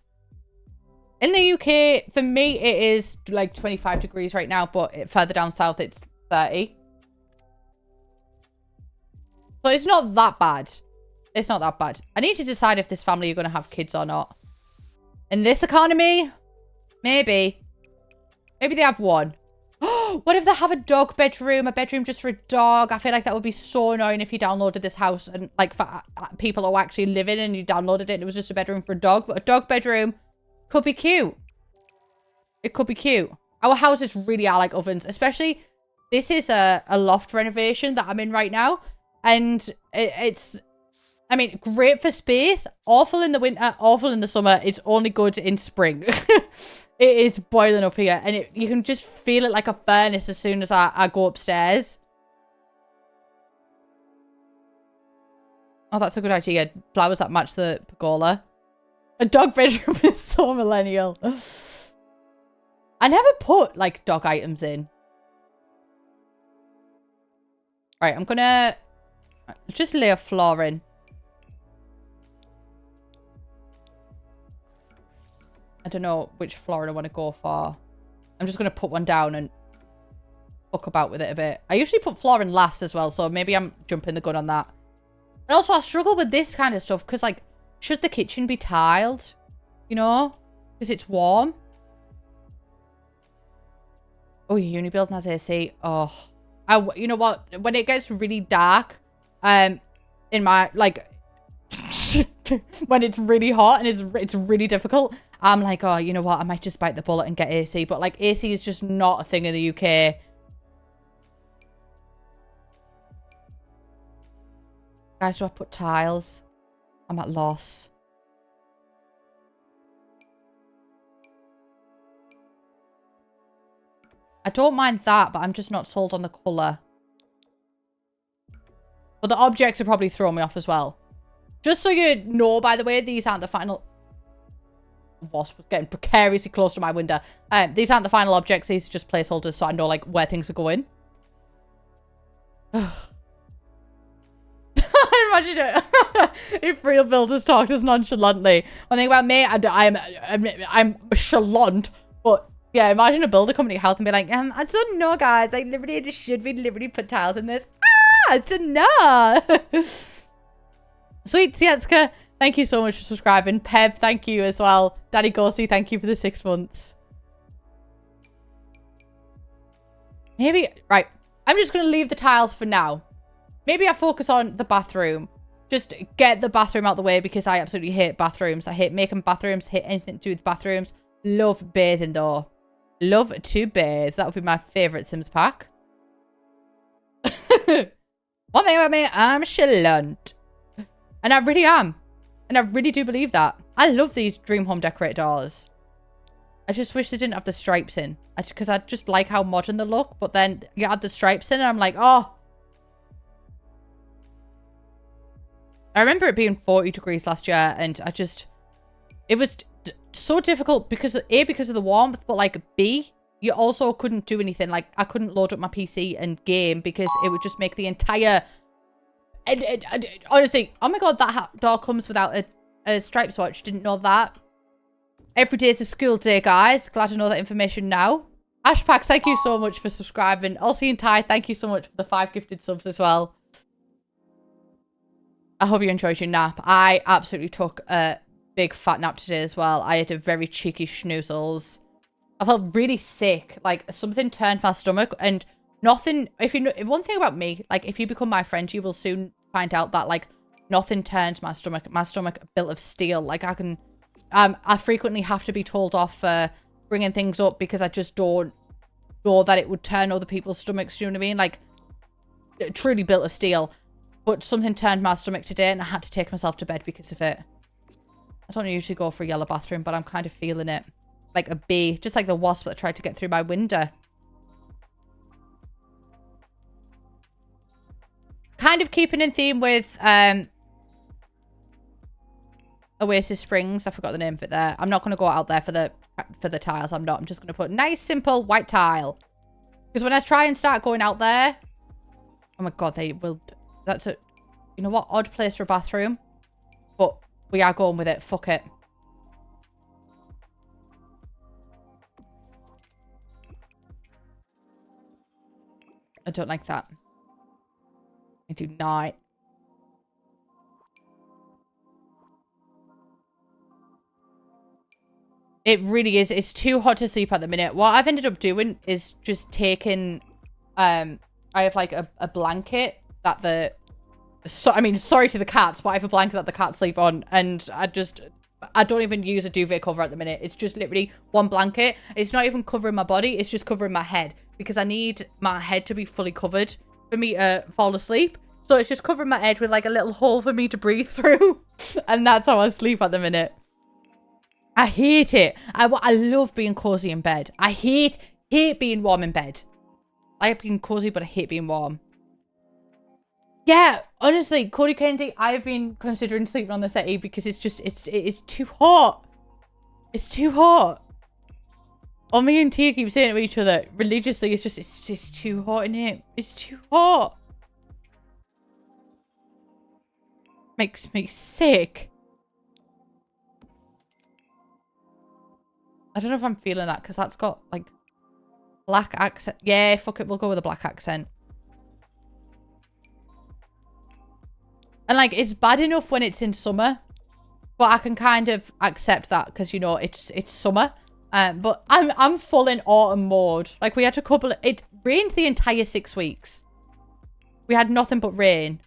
In the UK, for me, it is like 25 degrees right now, but further down south, it's 30. So it's not that bad. It's not that bad. I need to decide if this family are going to have kids or not. In this economy, maybe. Maybe they have one. What if they have a dog bedroom? A bedroom just for a dog? I feel like that would be so annoying if you downloaded this house and like for people who actually live in and you downloaded it and it was just a bedroom for a dog. But a dog bedroom could be cute. It could be cute. Our houses really are like ovens. Especially, this is a loft renovation that I'm in right now. And it's I mean, great for space. Awful in the winter. Awful in the summer. It's only good in spring. It is boiling up here. And you can just feel it like a furnace as soon as I go upstairs. Oh, that's a good idea. Flowers that match the pergola. A dog bedroom is so millennial. I never put, like, dog items in. Right, I'm gonna just lay a floor in. I don't know which floor I want to go for. I'm just going to put one down and fuck about with it a bit. I usually put flooring last as well, so maybe I'm jumping the gun on that. And also, I struggle with this kind of stuff because, like, should the kitchen be tiled? You know? Because it's warm. Oh, your uni building has AC. Oh. You know what? When it gets really dark, in my, like, when it's really hot and it's really difficult, I'm like, oh, you know what? I might just bite the bullet and get AC. But, like, AC is just not a thing in the UK. Guys, do I put tiles? I'm at loss. I don't mind that, but I'm just not sold on the colour. But the objects are probably throwing me off as well. Just so you know, by the way, these aren't the final... Wasp was getting precariously close to my window. These aren't the final objects. These are just placeholders, so I know, like, where things are going. Imagine it. If real builders talked as nonchalantly. One thing about me, I'm chalant, but yeah, imagine a builder coming to your house and be like, I don't know, guys. Like, literally, should we literally put tiles in this? I don't know. Sweet Sietska, thank you so much for subscribing. Peb, thank you as well. Daddy Ghosty, thank you for the 6 months. Maybe, right. I'm just going to leave the tiles for now. Maybe I focus on the bathroom. Just get the bathroom out the way because I absolutely hate bathrooms. I hate making bathrooms, hate anything to do with bathrooms. Love bathing though. Love to bathe. That would be my favourite Sims pack. One thing about me, I'm chalant. And I really am. And I really do believe that. I love these Dream Home decorated doors. I just wish they didn't have the stripes in. Because I just like how modern they look. But then you add the stripes in and I'm like, oh. I remember it being 40 degrees last year. And I just... It was so difficult because... A, because of the warmth. But like B, you also couldn't do anything. Like I couldn't load up my PC and game. Because it would just make the entire... honestly, oh my god, that door comes without a stripe swatch. Didn't know that. Every day's a school day, guys. Glad to know that information now. Ashpax, thank you so much for subscribing. Elsie and Ty, thank you so much for the 5 gifted subs as well. I hope you enjoyed your nap. I absolutely took a big fat nap today as well. I had a very cheeky schnoozles. I felt really sick. Like something turned my stomach and nothing. If you know one thing about me, like if you become my friend, you will soon find out that like nothing turns my stomach. My stomach built of steel. Like I can, I frequently have to be told off for bringing things up because I just don't know that it would turn other people's stomachs. You know what I mean? Like truly built of steel. But something turned my stomach today and I had to take myself to bed because of it. I don't usually go for a yellow bathroom, but I'm kind of feeling it. Like a bee, just like the wasp that tried to get through my window. Kind of keeping in theme with Oasis Springs. I forgot the name of it there. I'm not going to go out there for the tiles. I'm not. I'm just going to put nice, simple white tile. Because when I try and start going out there... Oh my god, they will... That's a... You know what? Odd place for a bathroom. But we are going with it. Fuck it. I don't like that. I do not. It really is. It's too hot to sleep at the minute. What I've ended up doing is just taking... I have like a blanket that the... So, I mean, sorry to the cats, but I have a blanket that the cats sleep on. And I don't even use a duvet cover at the minute. It's just literally one blanket. It's not even covering my body. It's just covering my head. Because I need my head to be fully covered for me to fall asleep. So it's just covering my head with like a little hole for me to breathe through. And that's how I sleep at the minute. I hate it. I love being cozy in bed. I hate being warm in bed. I like being cozy, but I hate being warm. Yeah, honestly, Cody Kennedy, I've been considering sleeping on the settee because it is too hot. It's too hot. Or me and Tia keep saying to each other religiously, it's just too hot in here. It's too hot. Makes me sick. I don't know if I'm feeling that because that's got like black accent. Yeah, fuck it. We'll go with a black accent. And like, it's bad enough when it's in summer, but I can kind of accept that because, you know, it's summer. But I'm full in autumn mode. Like, we had it rained the entire 6 weeks. We had nothing but rain.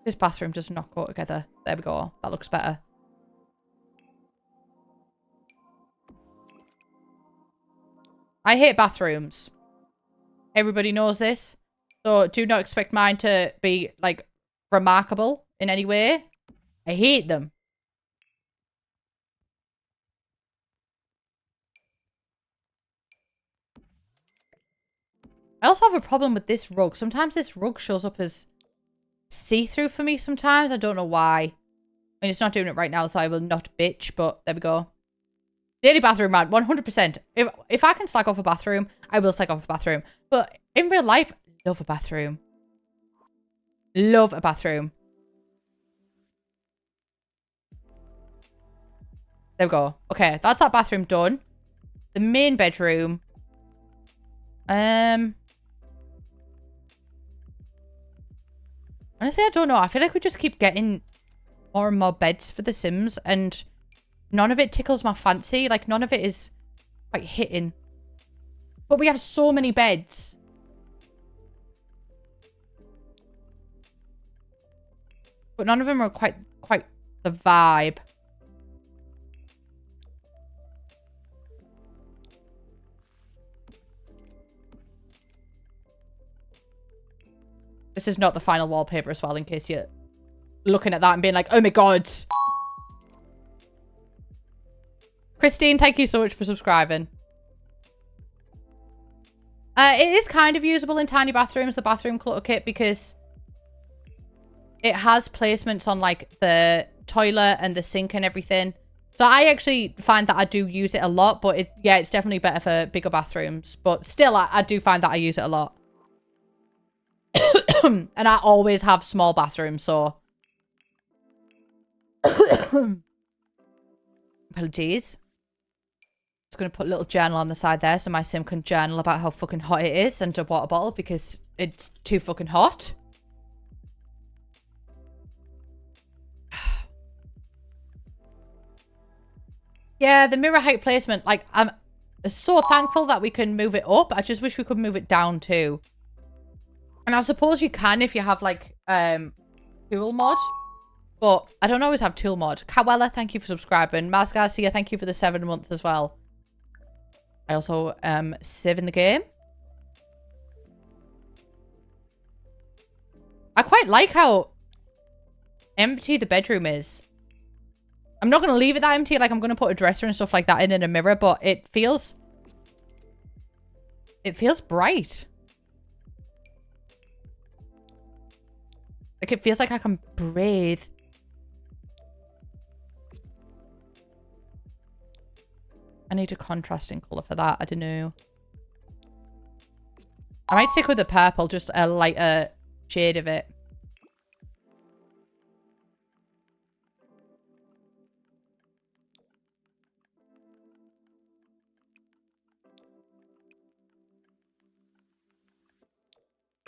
This bathroom does not go together. There we go. That looks better. I hate bathrooms. Everybody knows this. So do not expect mine to be, like, remarkable in any way. I hate them. I also have a problem with this rug. Sometimes this rug shows up as see-through for me sometimes. I don't know why. I mean, it's not doing it right now, so I will not bitch, but there we go. Daily bathroom, man. 100%. If I can slack off a bathroom, I will slack off a bathroom. But in real life, love a bathroom. Love a bathroom. There we go. Okay, that's that bathroom done. The main bedroom. Honestly, I don't know. I feel like we just keep getting more and more beds for The Sims, and none of it tickles my fancy. Like, none of it is quite hitting. But we have so many beds. But none of them are quite the vibe. This is not the final wallpaper as well, in case you're looking at that and being like, oh my god. Christine, thank you so much for subscribing. It is kind of usable in tiny bathrooms, the bathroom clutter kit, because it has placements on like the toilet and the sink and everything. So I actually find that I do use it a lot, but it's definitely better for bigger bathrooms. But still, I do find that I use it a lot. And I always have small bathrooms, so... Apologies. Just going to put a little journal on the side there so my sim can journal about how fucking hot it is and a water bottle because it's too fucking hot. Yeah, the mirror height placement, like, I'm so thankful that we can move it up. I just wish we could move it down too. And I suppose you can if you have, like, tool mod. But I don't always have tool mod. Kawella, thank you for subscribing. Maz Garcia, thank you for the 7 months as well. I also save in the game. I quite like how empty the bedroom is. I'm not going to leave it that empty. Like, I'm going to put a dresser and stuff like that in a mirror. But it feels bright. Like, it feels like I can breathe. I need a contrasting colour for that. I don't know. I might stick with the purple, just a lighter shade of it.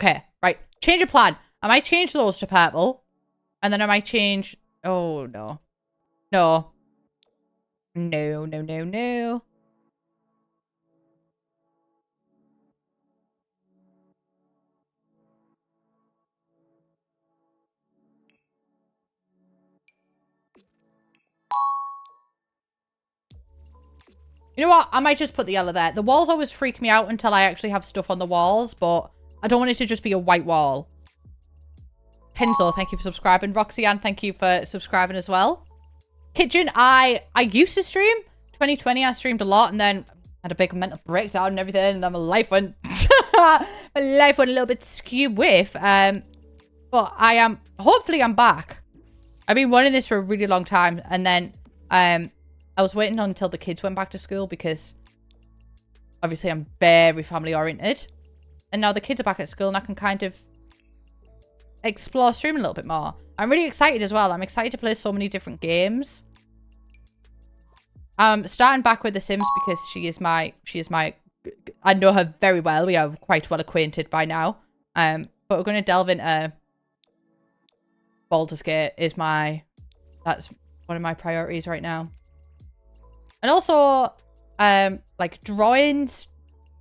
Okay, right. Change of plan. I might change those to purple. And then I might change... Oh, no. No. No, no, no, no. You know what? I might just put the yellow there. The walls always freak me out until I actually have stuff on the walls, but I don't want it to just be a white wall. Kenzo, thank you for subscribing. Roxyanne, thank you for subscribing as well. Kitchen, I used to stream. 2020, I streamed a lot and then had a big mental breakdown and everything, and then my life went a little bit skew with. But hopefully I'm back. I've been wanting this for a really long time, and then I was waiting until the kids went back to school because obviously I'm very family oriented. And now the kids are back at school and I can kind of explore streaming a little bit more. I'm really excited as well. I'm excited to play so many different games. Starting back with The Sims because she is my, I know her very well. We are quite well acquainted by now. But we're going to delve into Baldur's Gate that's one of my priorities right now. And also, like drawings,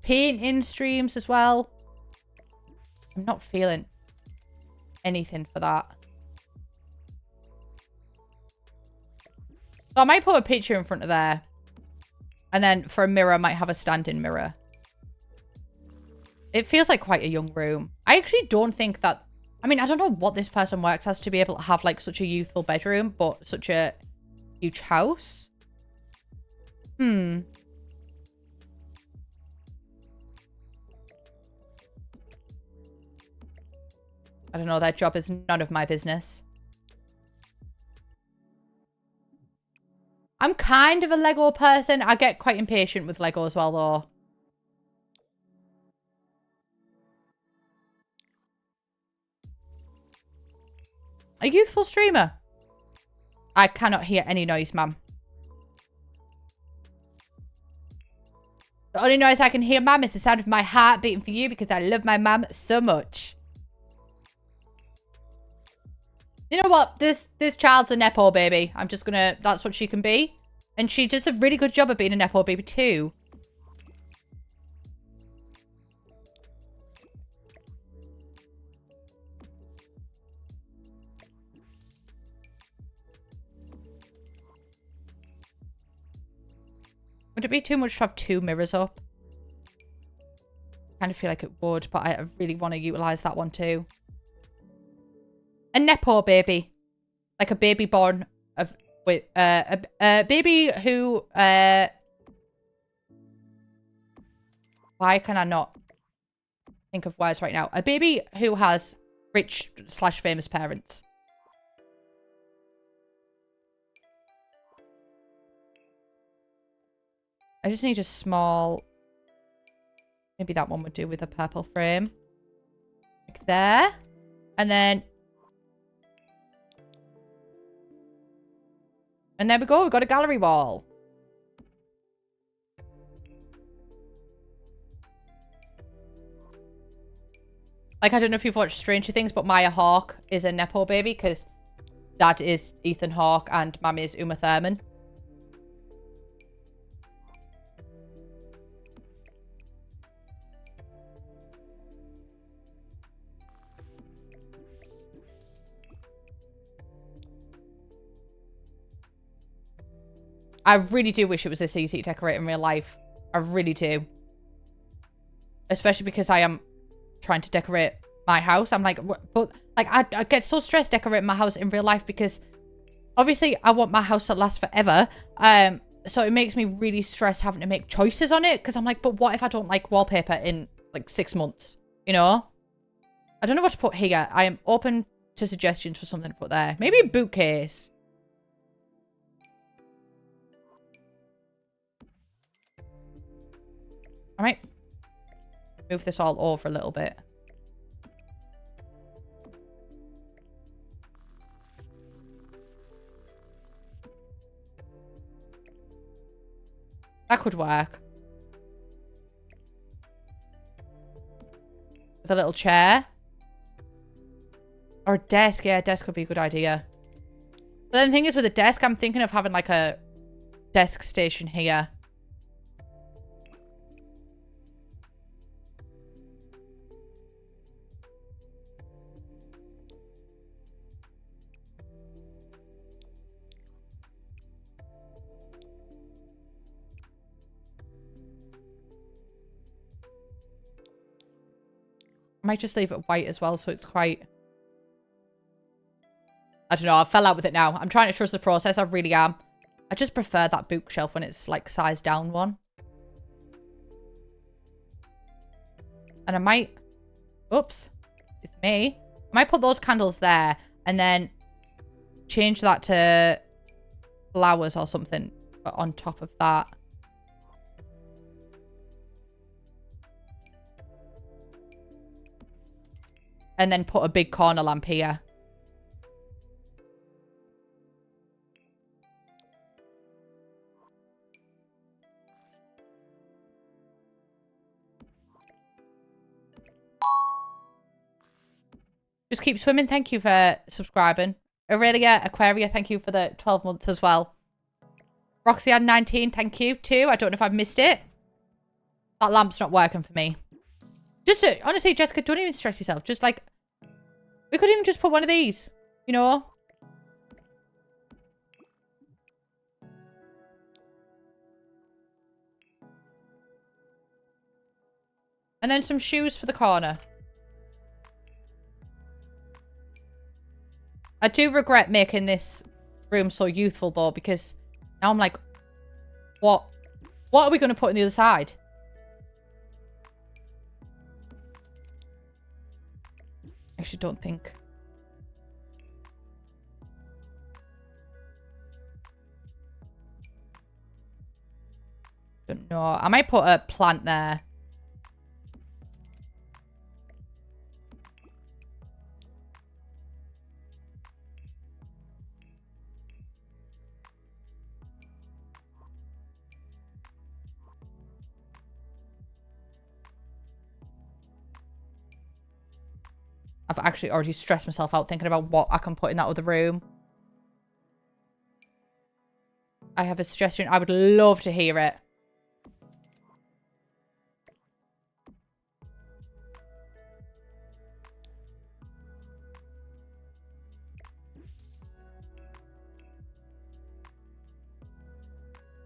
painting streams as well. I'm not feeling anything for that. So I might put a picture in front of there. And then for a mirror, I might have a standing mirror. It feels like quite a young room. I actually don't think that... I mean, I don't know what this person works as to be able to have like such a youthful bedroom, but such a huge house. I don't know. Their job is none of my business. I'm kind of a Lego person. I get quite impatient with Lego as well, though. A youthful streamer. I cannot hear any noise, ma'am. The only noise I can hear, ma'am, is the sound of my heart beating for you because I love my mum so much. You know what? This child's a Nepo baby. I'm just gonna... That's what she can be. And she does a really good job of being a Nepo baby too. Would it be too much to have 2 mirrors up? I kind of feel like it would, but I really want to utilize that one too. A Nepo baby. Like a baby born of... With a baby who... Why can I not think of words right now? A baby who has rich/famous parents. I just need a small... Maybe that one would do with a purple frame. Like there. And then... And there we go. We've got a gallery wall. Like, I don't know if you've watched Stranger Things, but Maya Hawke is a Nepo baby because dad is Ethan Hawke and mum is Uma Thurman. I really do wish it was this easy to decorate in real life. I really do. Especially because I am trying to decorate my house. I'm like, but like I get so stressed decorating my house in real life because obviously I want my house to last forever. So it makes me really stressed having to make choices on it because I'm like, but what if I don't like wallpaper in like 6 months? You know? I don't know what to put here. I am open to suggestions for something to put there. Maybe a bookcase. I might move this all over a little bit. That could work. With a little chair. Or a desk. Yeah, a desk would be a good idea. But then the thing is with a desk, I'm thinking of having like a desk station here. might just leave it white as well, so it's quite... I don't know. I fell out with it now. I'm trying to trust the process. I really am. I just prefer that bookshelf when it's like sized down one. And I might... Oops. It's me. I might put those candles there and then change that to flowers or something on top of that. And then put a big corner lamp here. Just keep swimming. Thank you for subscribing. Aurelia, Aquaria, thank you for the 12 months as well. Roxy had 19, thank you too. I don't know if I've missed it. That lamp's not working for me. Just honestly, Jessica, don't even stress yourself. Just like, we could even just put one of these, you know? And then some shoes for the corner. I do regret making this room so youthful though, because now I'm like, what are we going to put on the other side? I actually don't think. Don't know. I might put a plant there. I've actually already stressed myself out thinking about what I can put in that other room. I have a suggestion. I would love to hear it.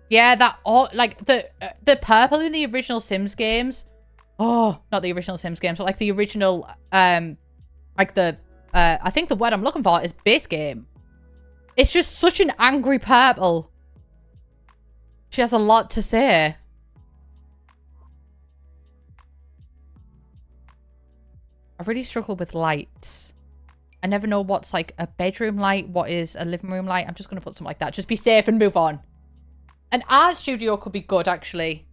Yeah, that all like the purple in the original Sims games. Oh, not the original Sims games, but like the original like the I think the word I'm looking for is base game. It's just such an angry purple. She has a lot to say. I really struggle with lights. I never know what's like a bedroom light, what is a living room light. I'm just going to put something like that. Just be safe and move on. An art studio could be good, actually.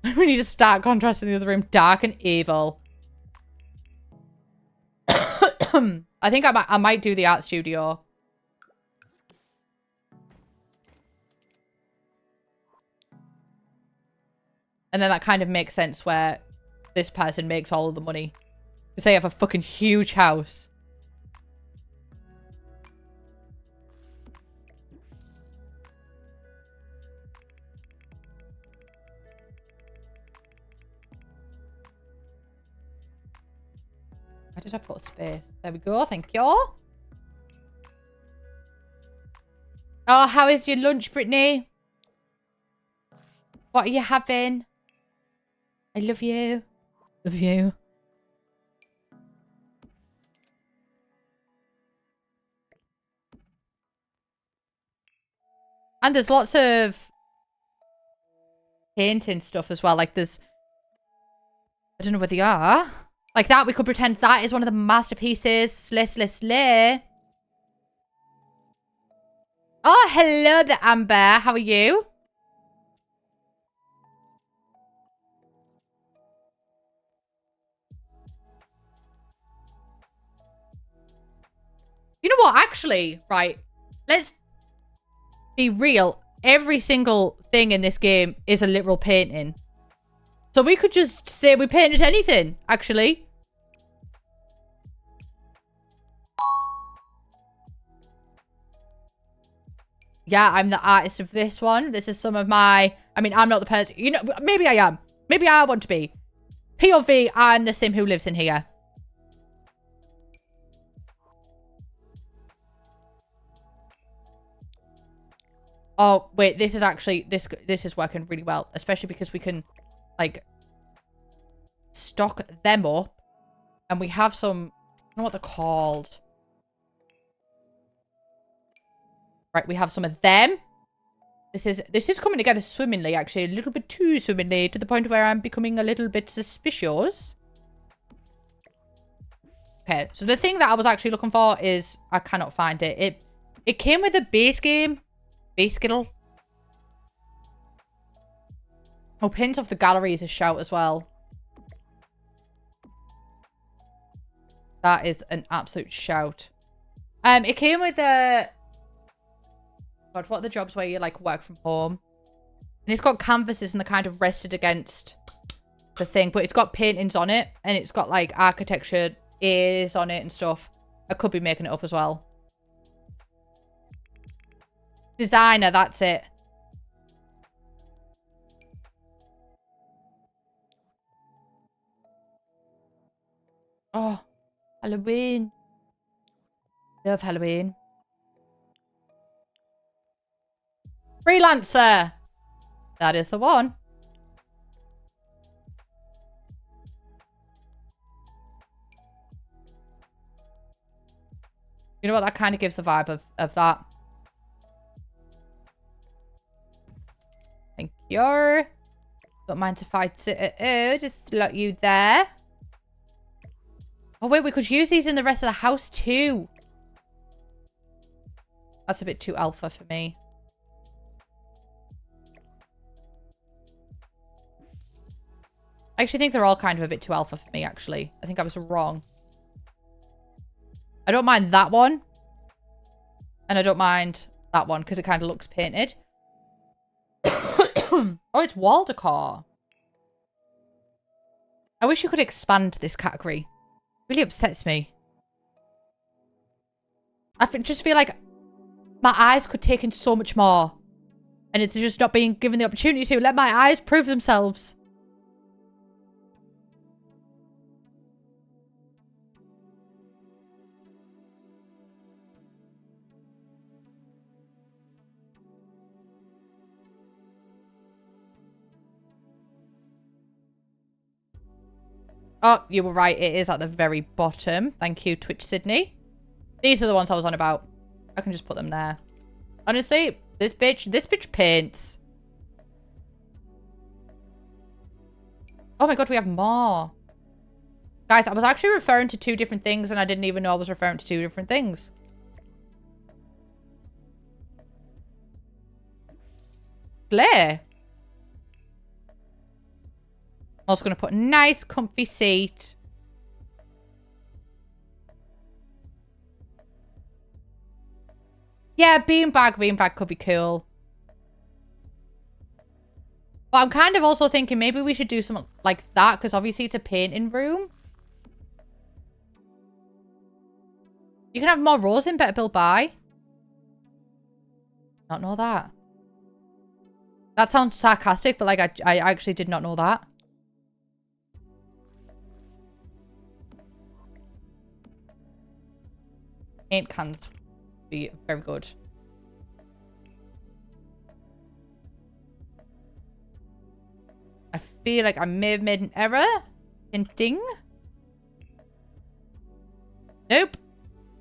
We need to start contrasting the other room. Dark and evil. I think I might do the art studio. And then that kind of makes sense where this person makes all of the money. Because they have a fucking huge house. Where did I put a space? There we go. Thank you. Oh, how is your lunch, Brittany? What are you having? I love you. Love you. And there's lots of painting stuff as well. Like there's... I don't know where they are. Like that, we could pretend that is one of the masterpieces. Slay, slay, slay. Oh, hello there, Amber. How are you? You know what? Actually, right. Let's be real. Every single thing in this game is a literal painting. So we could just say we painted anything, actually. Yeah, I'm the artist of this one. This is some of my... I mean, I'm not the person... You know, maybe I am. Maybe I want to be. POV, I'm the sim who lives in here. Oh, wait. This is actually... This is working really well. Especially because we can, like... stock them up. And we have some, I don't know what they're called. Right, we have some of them. This is coming together swimmingly, actually. A little bit too swimmingly, to the point where I'm becoming a little bit suspicious. Okay, so the thing that I was actually looking for is... I cannot find it. It came with a base game. Base skill. Oh, pins off the gallery is a shout as well. That is an absolute shout. It came with a... God, what are the jobs where you, like, work from home? And it's got canvases and they're kind of rested against the thing. But it's got paintings on it. And it's got, like, architecture ears on it and stuff. I could be making it up as well. Designer, that's it. Oh, Halloween. Love Halloween. Freelancer. That is the one. You know what? That kind of gives the vibe of that. Thank you. Don't mind if I just slot you there. Oh, wait. We could use these in the rest of the house too. That's a bit too alpha for me. I actually think they're all kind of a bit too alpha for me, actually. I think I was wrong. I don't mind that one. And I don't mind that one because it kind of looks painted. Oh, it's wall decor. I wish you could expand this category. It really upsets me. I just feel like my eyes could take in so much more. And it's just not being given the opportunity to. Let my eyes prove themselves. Oh, you were right. It is at the very bottom. Thank you, Twitch Sydney. These are the ones I was on about. I can just put them there. Honestly, this bitch paints. Oh my god, we have more. Guys, I was actually referring to two different things and I didn't even know I was referring to two different things. Glare. I'm also going to put a nice comfy seat. Yeah, beanbag could be cool. But I'm kind of also thinking maybe we should do something like that because obviously it's a painting room. You can have more rows in Better Build Buy. Not know that. That sounds sarcastic, but like I actually did not know that. Paint cans be very good. I feel like I may have made an error. Hinting. Nope.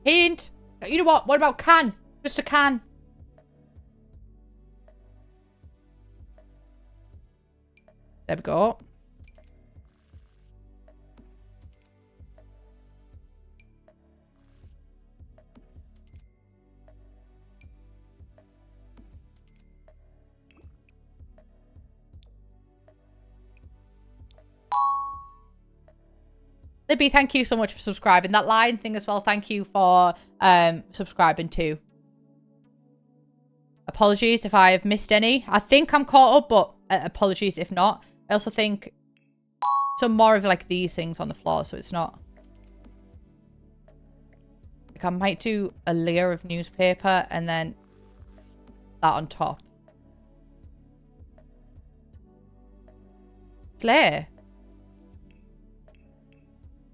Hint. You know what? What about can? Just a can. There we go. Libby, thank you so much for subscribing. That line thing as well, thank you for subscribing too. Apologies if I have missed any. I think I'm caught up, but apologies if not. I also think some more of like these things on the floor, so it's not... Like I might do a layer of newspaper and then that on top. Claire.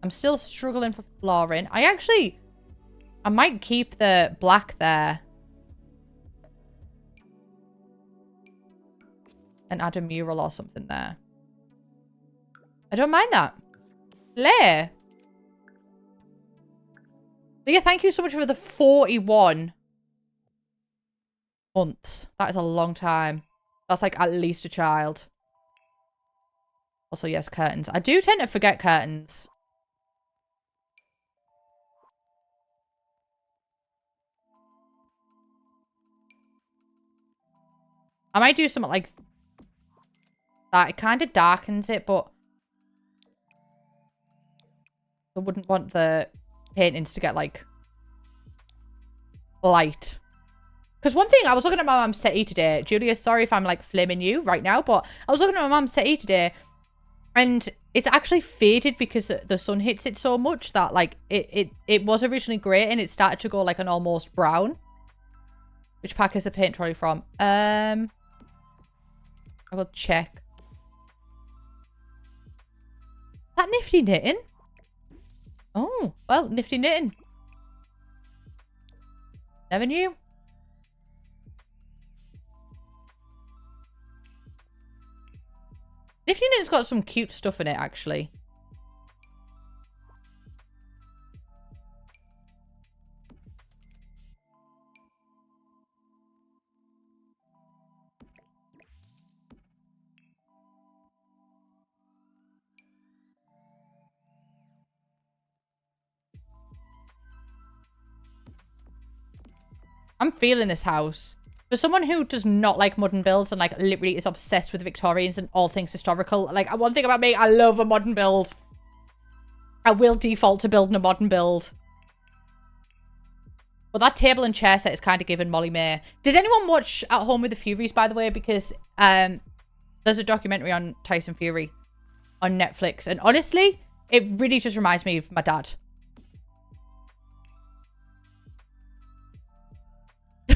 I'm still struggling for flooring. I might keep the black there. And add a mural or something there. I don't mind that. Leah. Leah, thank you so much for the 41 months. That is a long time. That's like at least a child. Also, yes, curtains. I do tend to forget curtains. I might do something like that. It kind of darkens it, but I wouldn't want the paintings to get like light. Because one thing, I was looking at my mum's settee today. Julia, sorry if I'm like flaming you right now, but I was looking at my mum's settee today and it's actually faded because the sun hits it so much that like it was originally grey and it started to go like an almost brown. Which pack is the paint trolley from? I will check. Is that nifty knitting? Oh, well, nifty knitting. Never knew. Nifty knitting's got some cute stuff in it, actually. I'm feeling this house. For someone who does not like modern builds and like literally is obsessed with Victorians and all things historical, like one thing about me, I love a modern build. I will default to building a modern build. Well, that table and chair set is kind of giving Molly May. Did anyone watch At Home with the Furies, by the way? Because there's a documentary on Tyson Fury on Netflix. And honestly, it really just reminds me of my dad.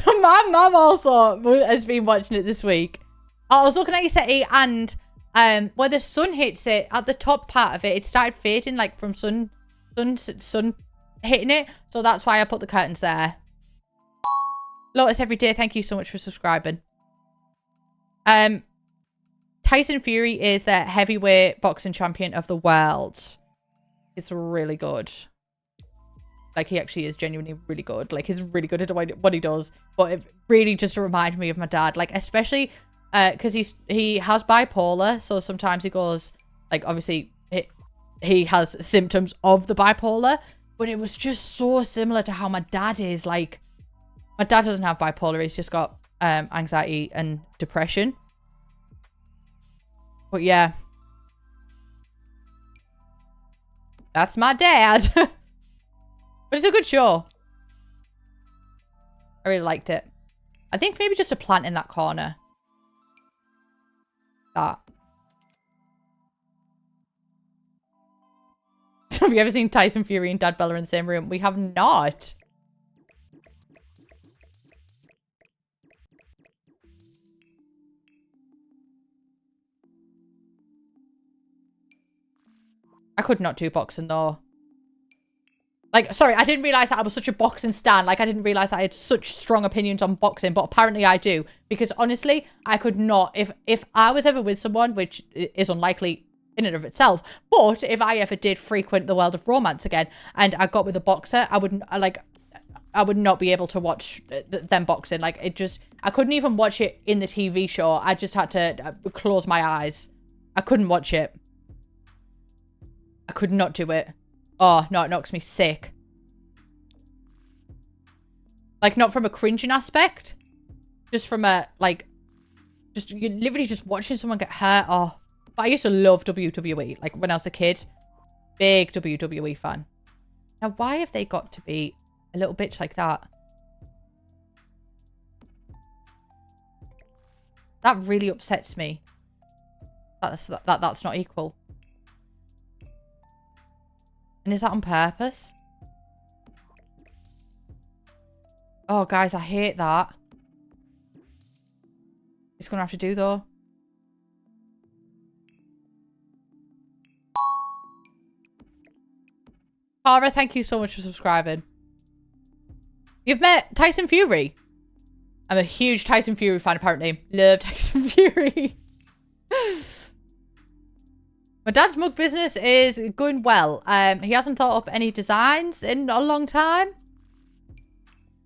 My mum also has been watching it this week. I was looking at your settee and where the sun hits it, at the top part of it, it started fading like from sun hitting it. So that's why I put the curtains there. Lotus every day, thank you so much for subscribing. Tyson Fury is the heavyweight boxing champion of the world. It's really good. Like, he actually is genuinely really good. Like, he's really good at what he does. But it really just reminded me of my dad. Like, especially because he has bipolar. So sometimes he goes, like, obviously, he has symptoms of the bipolar. But it was just so similar to how my dad is. Like, my dad doesn't have bipolar. He's just got anxiety and depression. But yeah. That's my dad. But it's a good show. I really liked it. I think maybe just a plant in that corner. That. Have you ever seen Tyson Fury and Dad Bella in the same room? We have not. I could not do boxing though. Like, sorry, I didn't realise that I was such a boxing stan. Like, I didn't realise that I had such strong opinions on boxing, but apparently I do. Because honestly, I could not, if I was ever with someone, which is unlikely in and of itself, but if I ever did frequent the world of romance again, and I got with a boxer, I would not be able to watch them boxing. Like, I couldn't even watch it in the TV show. I just had to close my eyes. I couldn't watch it. I could not do it. Oh, no, it knocks me sick. Like, not from a cringing aspect. Just from a, like, you're literally just watching someone get hurt. Oh, but I used to love WWE. Like, when I was a kid. Big WWE fan. Now, why have they got to be a little bitch like that? That really upsets me. That's not equal. And is that on purpose? Oh, guys, I hate that. It's going to have to do, though. Cara, thank you so much for subscribing. You've met Tyson Fury. I'm a huge Tyson Fury fan, apparently. Love Tyson Fury. My dad's mug business is going well. He hasn't thought up any designs in a long time,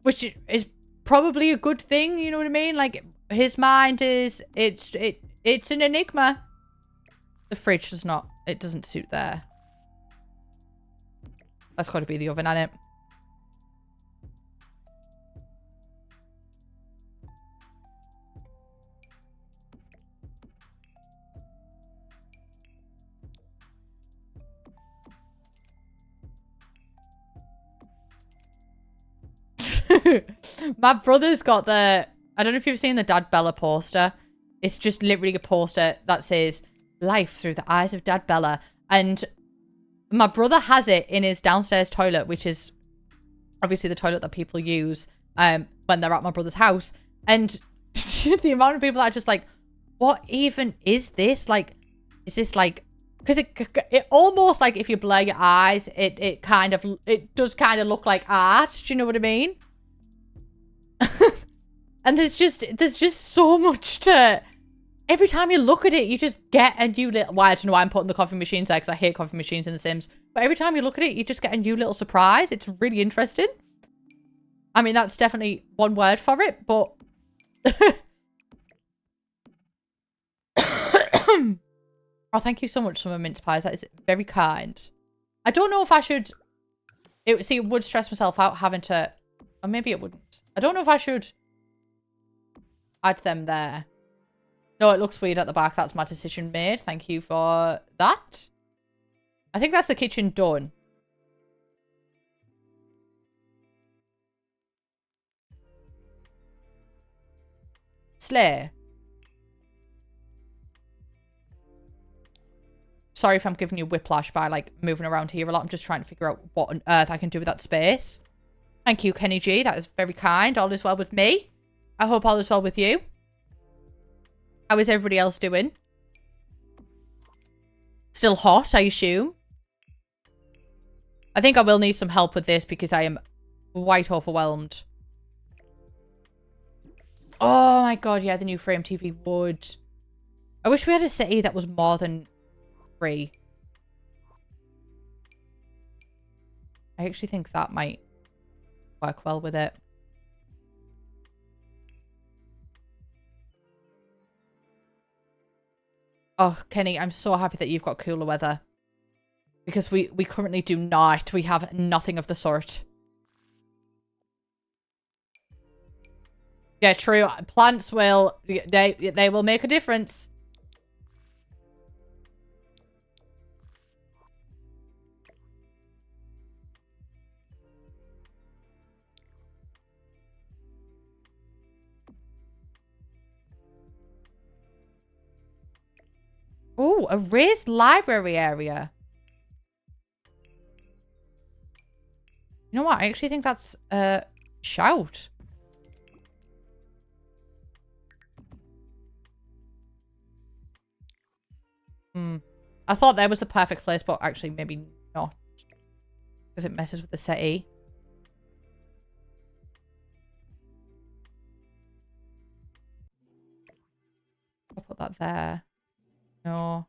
which is probably a good thing. You know what I mean? Like his mind is it's an enigma. The fridge does not. It doesn't suit there. That's got to be the oven, hasn't it? My brother's got the... I don't know if you've seen the Dad Bella poster. It's just literally a poster that says, "Life through the eyes of Dad Bella." And my brother has it in his downstairs toilet, which is obviously the toilet that people use when they're at my brother's house. And the amount of people that are just like, what even is this? Like, is this like... Because it almost like if you blur your eyes, it does kind of look like art. Do you know what I mean? And there's just so much to... Every time you look at it, you just get a new little... Well, I don't know why I'm putting the coffee machines there, because I hate coffee machines in The Sims. But every time you look at it, you just get a new little surprise. It's really interesting. I mean, that's definitely one word for it, but... Oh, thank you so much, Summer Mince Pies. That is very kind. I don't know if I should... it would stress myself out having to... Or maybe it wouldn't. I don't know if I should add them there. No, it looks weird at the back. That's my decision made. Thank you for that. I think that's the kitchen done. Slay. Sorry if I'm giving you whiplash by like moving around here a lot. I'm just trying to figure out what on earth I can do with that space. Thank you, Kenny G. That is very kind. All is well with me. I hope all is well with you. How is everybody else doing? Still hot, I assume. I think I will need some help with this because I am quite overwhelmed. Oh my god, yeah, the new frame TV would. I wish we had a city that was more than 3. I actually think that might work well with it. Oh, Kenny, I'm so happy that you've got cooler weather. Because we currently do not. We have nothing of the sort. Yeah, true. Plants will... They will make a difference. Oh, a raised library area. You know what? I actually think that's a shout. I thought that was the perfect place, but actually maybe not. Because it messes with the city. I'll put that there. No.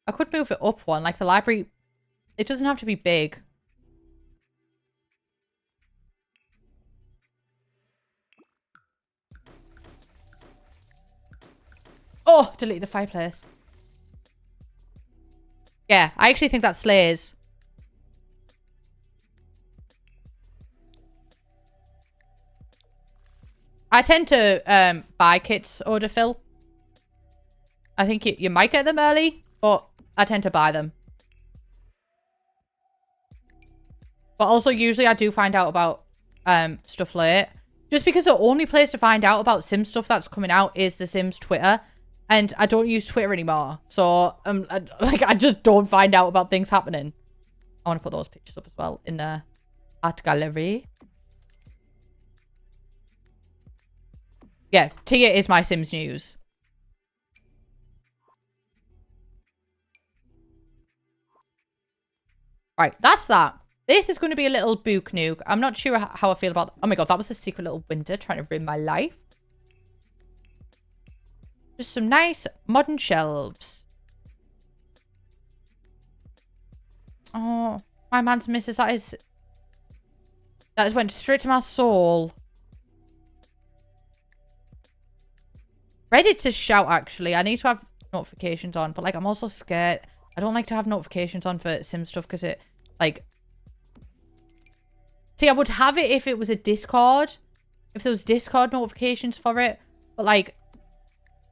I could move it up one. Like the library, it doesn't have to be big. Oh, delete the fireplace. Yeah, I actually think that slays. I tend to buy kits order fill. I think you might get them early, but I tend to buy them. But also usually I do find out about stuff late. Just because the only place to find out about Sims stuff that's coming out is the Sims Twitter. And I don't use Twitter anymore. So I just don't find out about things happening. I want to put those pictures up as well in the art gallery. Yeah, Tia is my Sims news. Right, that's that. This is going to be a little book nuke. I'm not sure how I feel about... Oh my god, that was a secret little window trying to ruin my life. Just some nice modern shelves. Oh, my man's missus. That is went straight to my soul. Ready to shout, actually. I need to have notifications on, but like I'm also scared. I don't like to have notifications on for sim stuff because it like... See, I would have it if it was a Discord. If there was Discord notifications for it. But like,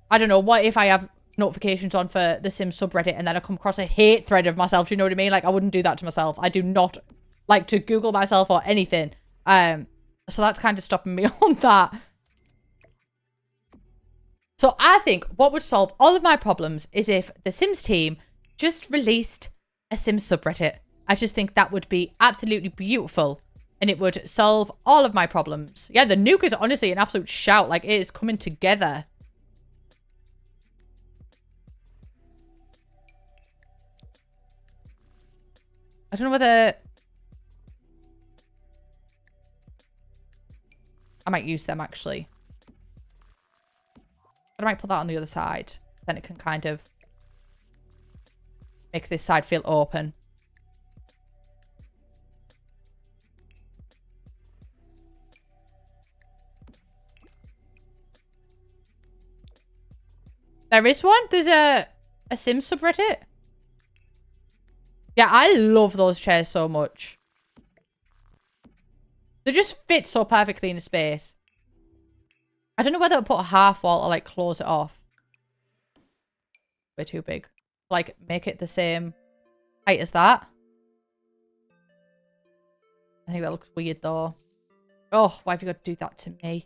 I don't know. What if I have notifications on for the Sims subreddit and then I come across a hate thread of myself? Do you know what I mean? Like, I wouldn't do that to myself. I do not like to Google myself or anything. So that's kind of stopping me on that. So I think what would solve all of my problems is if the Sims team just released a Sims subreddit. I just think that would be absolutely beautiful. And it would solve all of my problems. Yeah, the nuke is honestly an absolute shout. Like, it is coming together. I don't know whether... I might use them, actually. I might put that on the other side. Then it can kind of make this side feel open. There is one? There's a Sims subreddit? Yeah, I love those chairs so much. They just fit so perfectly in a space. I don't know whether to put a half wall or like close it off. Way too big. Like make it the same height as that. I think that looks weird though. Oh, why have you got to do that to me?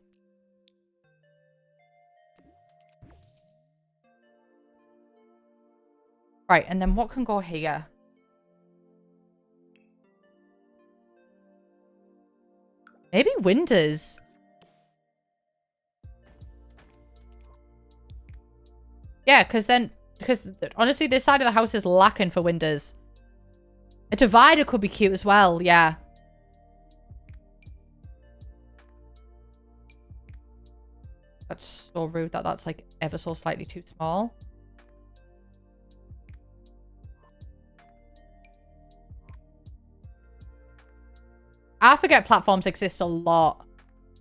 Right, and then what can go here? Maybe windows. Yeah, because honestly, this side of the house is lacking for windows. A divider could be cute as well, yeah. That's so rude that that's like ever so slightly too small. I forget platforms exist a lot.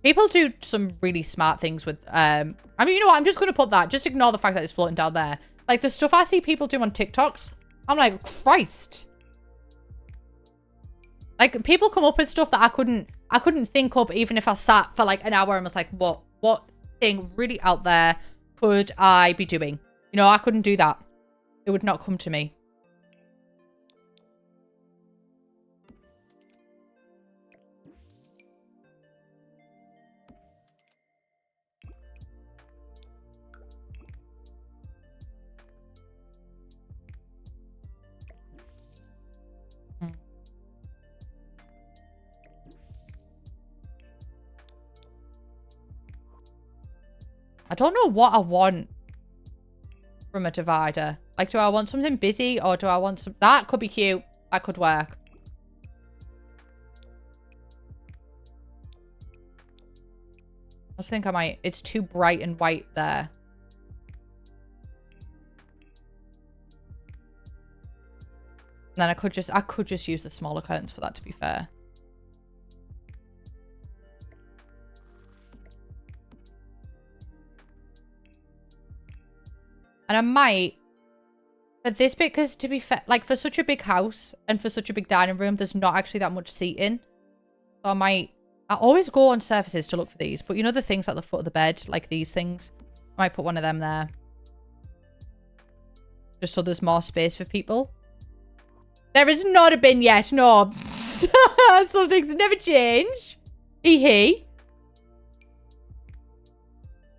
People do some really smart things with, I mean, you know what? I'm just going to put that. Just ignore the fact that it's floating down there. Like, the stuff I see people do on TikToks, I'm like, Christ. Like, people come up with stuff that I couldn't think up even if I sat for like an hour and was like, what thing really out there could I be doing? You know, I couldn't do that. It would not come to me. I don't know what I want from a divider. Like, do I want something busy or do I want some... That could be cute. That could work. I think I might... It's too bright and white there. And then I could just use the smaller curtains for that, to be fair. And I might, for this bit, because to be fair, like for such a big house and for such a big dining room, there's not actually that much seating. So I always go on surfaces to look for these. But you know the things at the foot of the bed, like these things? I might put one of them there. Just so there's more space for people. There is not a bin yet, no. Some things never change. Hee.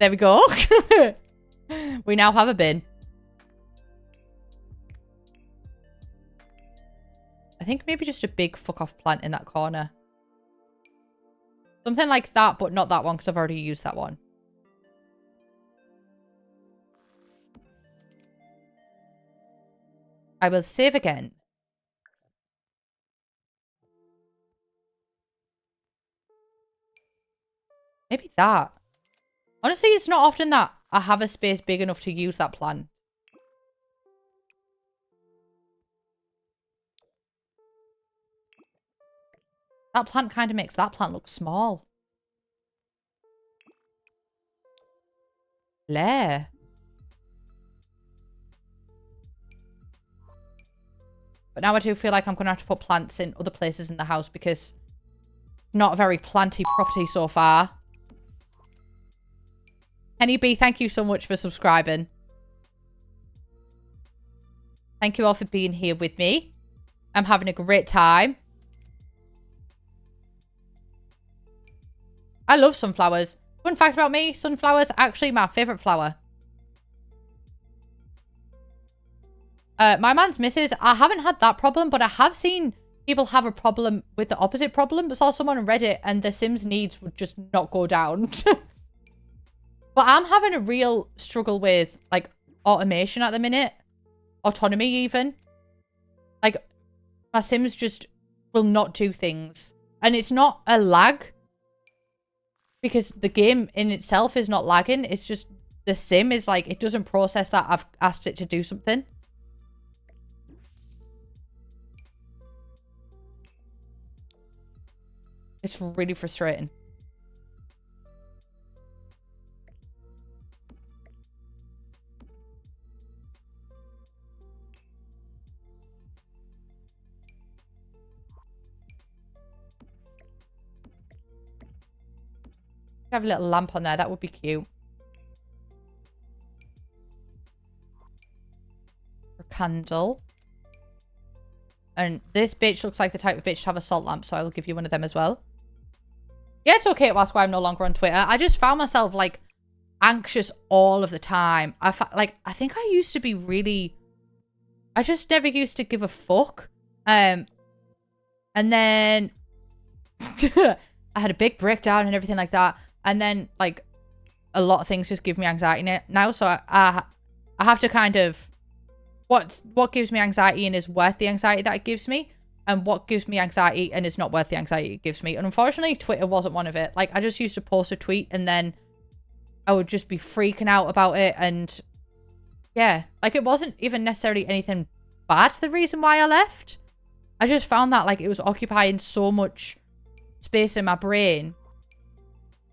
There we go. We now have a bin. I think maybe just a big fuck off plant in that corner. Something like that, but not that one because I've already used that one. I will save again. Maybe that. Honestly, it's not often that I have a space big enough to use that plant. That plant kind of makes that plant look small. Lair. But now I do feel like I'm going to have to put plants in other places in the house because not a very planty property so far. Henny B, thank you so much for subscribing. Thank you all for being here with me. I'm having a great time. I love sunflowers. Fun fact about me, sunflowers are actually my favourite flower. My man's missus, I haven't had that problem, but I have seen people have a problem with the opposite problem. I saw someone on Reddit and the Sims needs would just not go down. But I'm having a real struggle with, like, automation at the minute. Autonomy, even. Like, my Sims just will not do things. And it's not a lag. Because the game in itself is not lagging. It's just the Sim is like, it doesn't process that I've asked it to do something. It's really frustrating. Have a little lamp on there. That would be cute. A candle. And this bitch looks like the type of bitch to have a salt lamp, so I will give you one of them as well. Yeah, it's okay to ask why I'm no longer on Twitter. I just found myself, like, anxious all of the time. I think I used to be really... I just never used to give a fuck. And then... I had a big breakdown and everything like that. And then, like, a lot of things just give me anxiety now. So I have to kind of... What gives me anxiety and is worth the anxiety that it gives me? And what gives me anxiety and is not worth the anxiety it gives me? And unfortunately, Twitter wasn't one of it. Like, I just used to post a tweet and then I would just be freaking out about it. And yeah, like, it wasn't even necessarily anything bad, the reason why I left. I just found that, like, it was occupying so much space in my brain.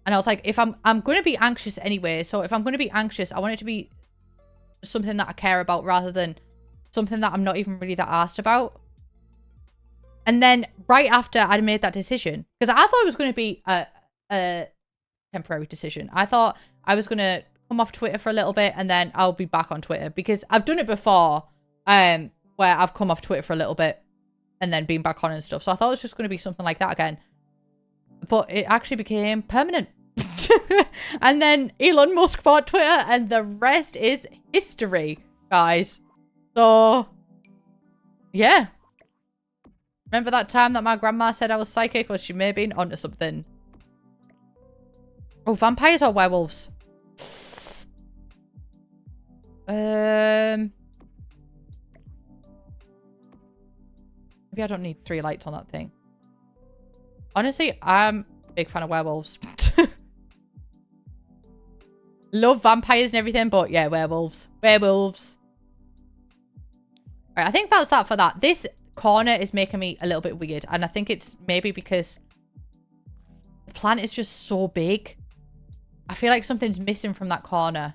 And I was like, if I'm going to be anxious anyway. So if I'm going to be anxious, I want it to be something that I care about rather than something that I'm not even really that arsed about. And then right after I'd made that decision, because I thought it was going to be a temporary decision. I thought I was going to come off Twitter for a little bit and then I'll be back on Twitter, because I've done it before where I've come off Twitter for a little bit and then been back on and stuff. So I thought it was just going to be something like that again. But it actually became permanent. And then Elon Musk bought Twitter and the rest is history, guys. So, yeah. Remember that time that my grandma said I was psychic? Well, she may have been onto something. Oh, vampires or werewolves? Maybe I don't need 3 lights on that thing. Honestly, I'm a big fan of werewolves. Love vampires and everything, but yeah, werewolves. Werewolves. Alright, I think that's that for that. This corner is making me a little bit weird. And I think it's maybe because the plant is just so big. I feel like something's missing from that corner.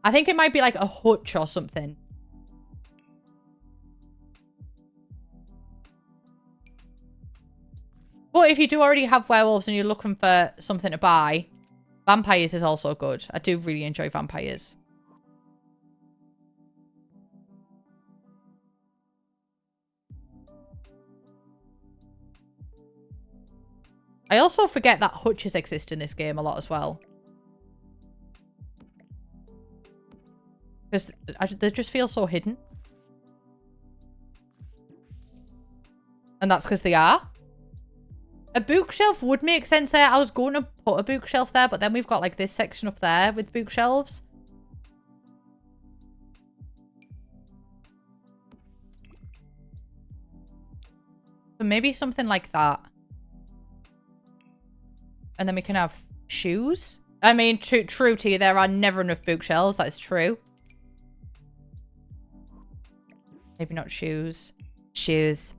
I think it might be like a hutch or something. But if you do already have werewolves and you're looking for something to buy, vampires is also good. I do really enjoy vampires. I also forget that hutches exist in this game a lot as well. Because they just feel so hidden. And that's because they are. A bookshelf would make sense there. I was going to put a bookshelf there, but then we've got like this section up there with bookshelves. So maybe something like that. And then we can have shoes. I mean, true to you, there are never enough bookshelves. That is true. Maybe not shoes. Shoes.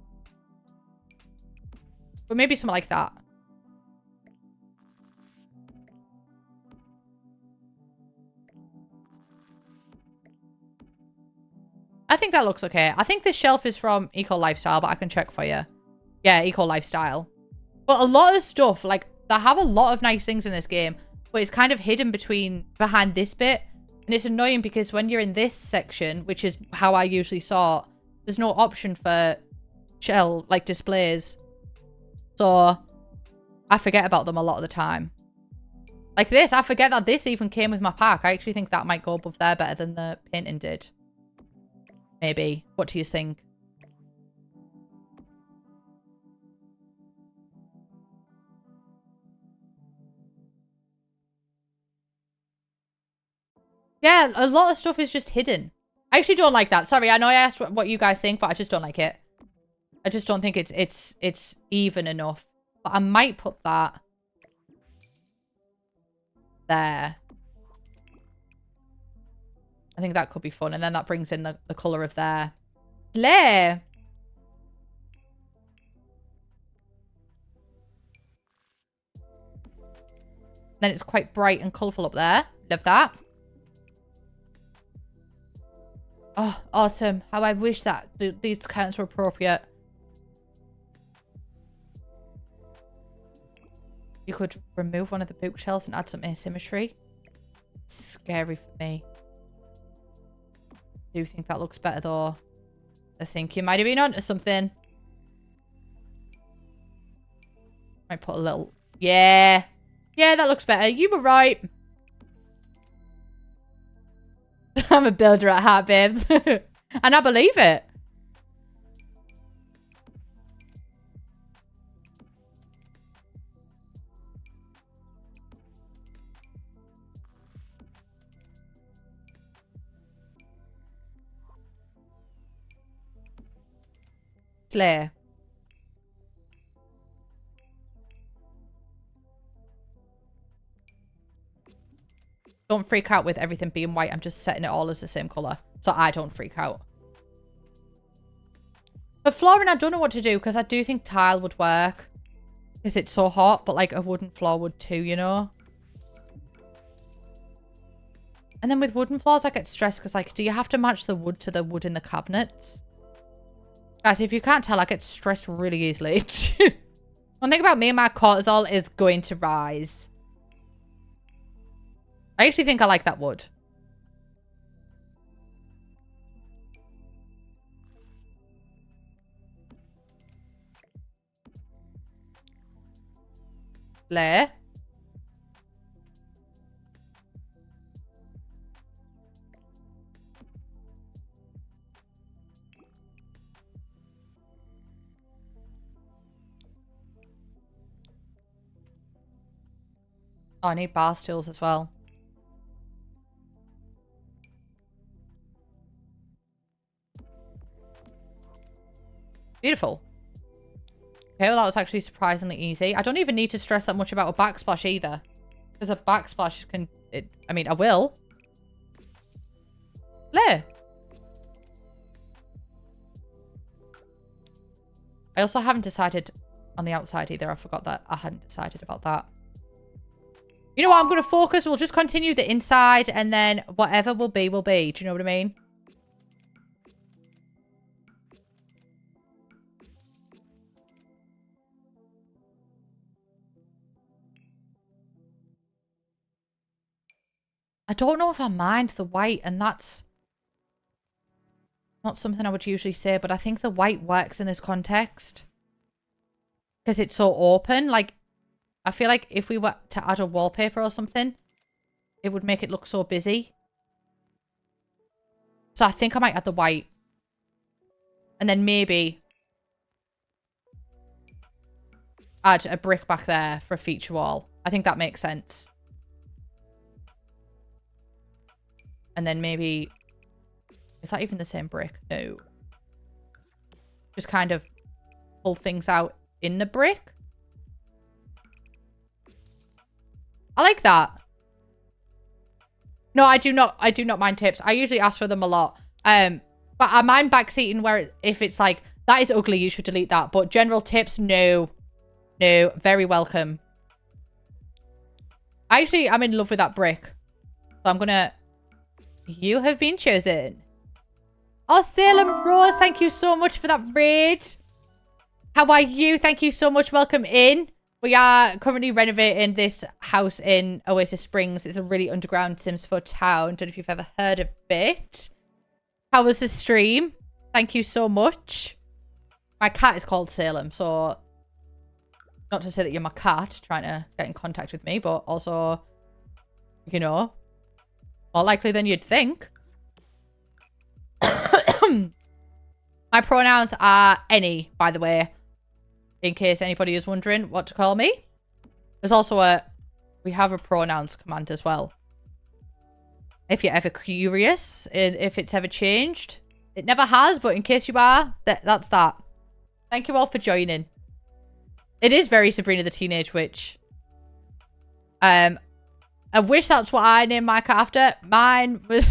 But maybe something like that. I think that looks okay. I think this shelf is from Eco Lifestyle, but I can check for you. Yeah, Eco Lifestyle. But a lot of stuff, like, they have a lot of nice things in this game, but it's kind of hidden behind this bit. And it's annoying because when you're in this section, which is how I usually sort, there's no option for like, displays. So, I forget about them a lot of the time. Like this, I forget that this even came with my pack. I actually think that might go above there better than the painting did. Maybe. What do you think? Yeah, a lot of stuff is just hidden. I actually don't like that. Sorry, I know I asked what you guys think, but I just don't like it. I just don't think it's even enough. But I might put that there. I think that could be fun. And then that brings in the colour of there. Slay! Then it's quite bright and colourful up there. Love that. Oh, autumn. How I wish that these curtains were appropriate. You could remove one of the bookshelves and add some asymmetry. Scary for me. I do think that looks better though. I think you might have been onto something. Might put a little... Yeah. Yeah, that looks better. You were right. I'm a builder at heart, babes. And I believe it. Slay. Don't freak out with everything being white. I'm just setting it all as the same colour. So I don't freak out. For flooring, I don't know what to do. Because I do think tile would work. Because it's so hot. But like a wooden floor would too, you know. And then with wooden floors, I get stressed. Because like, do you have to match the wood to the wood in the cabinets? Guys, if you can't tell, I get stressed really easily. One thing about me and my cortisol is going to rise. I actually think I like that wood. Layer. Oh, I need bar stools as well. Beautiful. Okay, well that was actually surprisingly easy. I don't even need to stress that much about a backsplash either. Because a backsplash can... I mean, I will. There. I also haven't decided on the outside either. I forgot that I hadn't decided about that. You know what? I'm going to focus. We'll just continue the inside and then whatever will be, will be. Do you know what I mean? I don't know if I mind the white, and that's not something I would usually say, but I think the white works in this context. Because it's so open. Like, I feel like if we were to add a wallpaper or something, it would make it look so busy. So I think I might add the white. And then maybe add a brick back there for a feature wall. I think that makes sense. And then maybe... Is that even the same brick? No. Just kind of pull things out in the brick. I like that. No, I do not mind tips. I usually ask for them a lot. But I mind backseating where if it's like, that is ugly, you should delete that. But general tips, no. No, very welcome. Actually, I'm in love with that brick. So I'm gonna... You have been chosen. Oh, Salem Rose, thank you so much for that raid. How are you? Thank you so much. Welcome in. We are currently renovating this house in Oasis Springs. It's a really underground Sims 4 town. Don't know if you've ever heard of it. How was the stream? Thank you so much. My cat is called Salem, so... Not to say that you're my cat trying to get in contact with me, but also, you know, more likely than you'd think. My pronouns are any, by the way, in case anybody is wondering what to call me. There's also we have a pronouns command as well. If you're ever curious, if it's ever changed. It never has, but in case you are, that's that. Thank you all for joining. It is very Sabrina the Teenage Witch. I wish that's what I named my cat after. Mine was...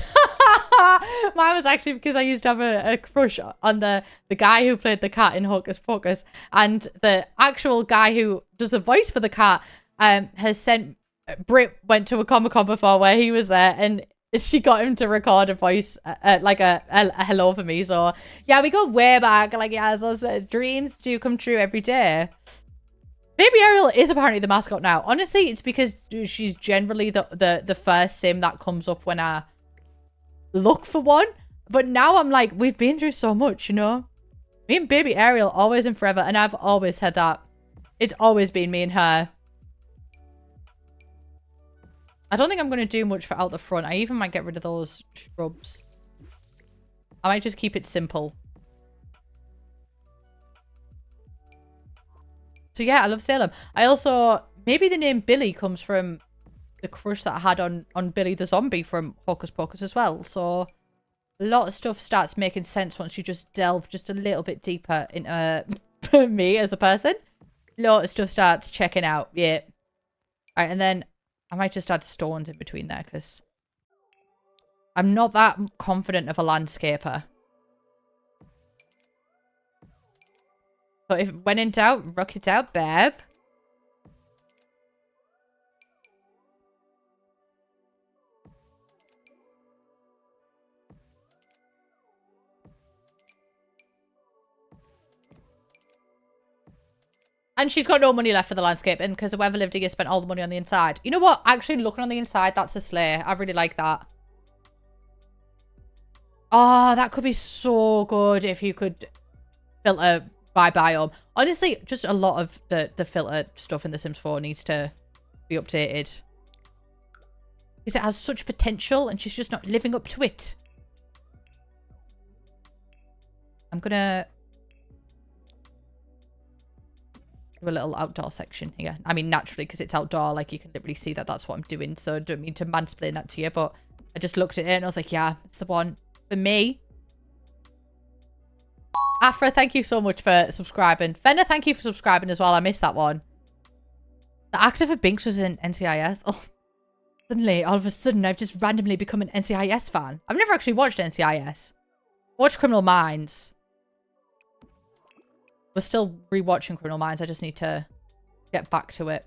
Mine was actually because I used to have a crush on the guy who played the cat in Hocus Pocus. And the actual guy who does the voice for the cat has sent... Brit went to a Comic-Con before where he was there and she got him to record a voice, like a hello for me. So, yeah, we go way back. Like, yeah, so dreams do come true every day. Baby Ariel is apparently the mascot now. Honestly, it's because she's generally the first sim that comes up when I look for one. But now I'm like, we've been through so much, you know? Me and Baby Ariel, always and forever. And I've always said that. It's always been me and her. I don't think I'm going to do much for out the front. I even might get rid of those shrubs. I might just keep it simple. So yeah, I love Salem. I also, maybe the name Billy comes from the crush that I had on Billy the Zombie from Hocus Pocus as well. So a lot of stuff starts making sense once you just delve just a little bit deeper into me as a person. A lot of stuff starts checking out. Yeah. All right, and then I might just add stones in between there because I'm not that confident of a landscaper. So if when in doubt, rock it out, babe. And she's got no money left for the landscape, and because whoever lived here spent all the money on the inside. You know what? Actually, looking on the inside, that's a sleigh. I really like that. Oh, that could be so good if you could filter by biome. Honestly, just a lot of the filter stuff in The Sims 4 needs to be updated. Because it has such potential, and she's just not living up to it. I'm gonna do a little outdoor section here. I mean, naturally, because it's outdoor, like, you can literally see that that's what I'm doing. So I don't mean to mansplain that to you, but I just looked at it and I was like, yeah, it's the one for me. Afra, thank you so much for subscribing. Fenna, thank you for subscribing as well. I missed that one. The actor for Binks was in NCIS. Oh, suddenly, all of a sudden, I've just randomly become an NCIS fan. I've never actually watched NCIS. Watched Criminal Minds. We're still rewatching Criminal Minds. I just need to get back to it.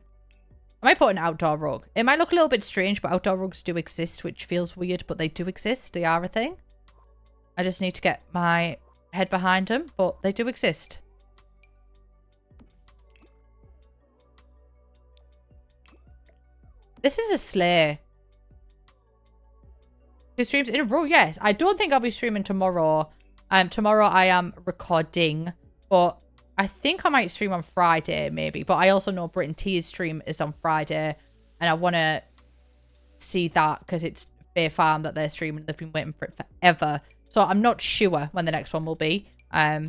I might put an outdoor rug. It might look a little bit strange, but outdoor rugs do exist, which feels weird, but they do exist. They are a thing. I just need to get my head behind them, but they do exist. This is a sleigh. 2 streams in a row, yes. I don't think I'll be streaming tomorrow. Tomorrow I am recording, but I think I might stream on Friday, maybe. But I also know Britain T's stream is on Friday, and I want to see that because it's Fair Farm that they're streaming. They've been waiting for it forever. So I'm not sure when the next one will be. But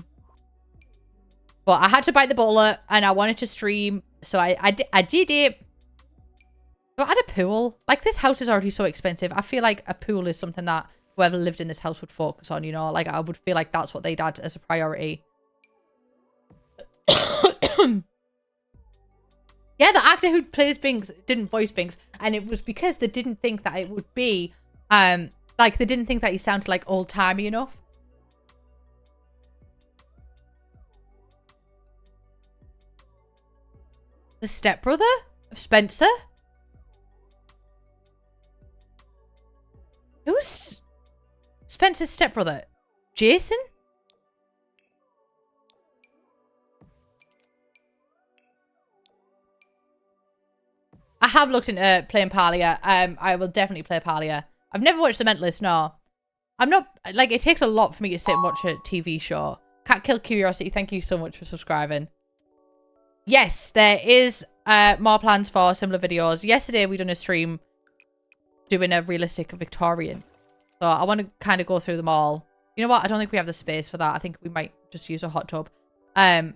I had to bite the bullet and I wanted to stream. So I did it. But I had a pool. Like, this house is already so expensive. I feel like a pool is something that whoever lived in this house would focus on, you know? Like, I would feel like that's what they'd add as a priority. Yeah, Yeah, the actor who plays Binks didn't voice Binks, and it was because they didn't think that it would be, like, they didn't think that he sounded, like, old-timey enough. The stepbrother of Spencer? Who's Spencer's stepbrother? Jason? I have looked into playing Palia. I will definitely play Palia. I've never watched The Mentalist, no. I'm not, like, it takes a lot for me to sit and watch a TV show. Cat Kill Curiosity, thank you so much for subscribing. Yes, there is more plans for similar videos. Yesterday, we done a stream doing a realistic Victorian. So I want to kind of go through them all. You know what? I don't think we have the space for that. I think we might just use a hot tub. But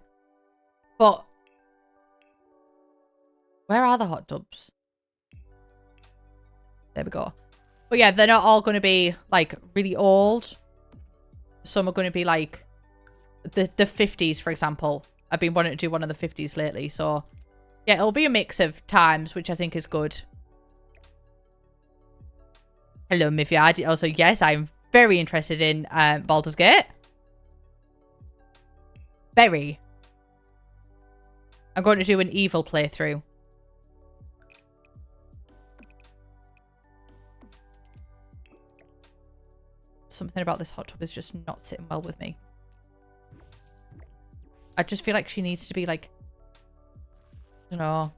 where are the hot tubs? There we go. But yeah, they're not all going to be like really old. Some are going to be like the 50s, for example. I've been wanting to do one of the 50s lately. So yeah, it'll be a mix of times, which I think is good. Hello, Mivyard. Also, yes, I'm very interested in Baldur's Gate. Very. I'm going to do an evil playthrough. Something about this hot tub is just not sitting well with me. I just feel like she needs to be like, I don't know.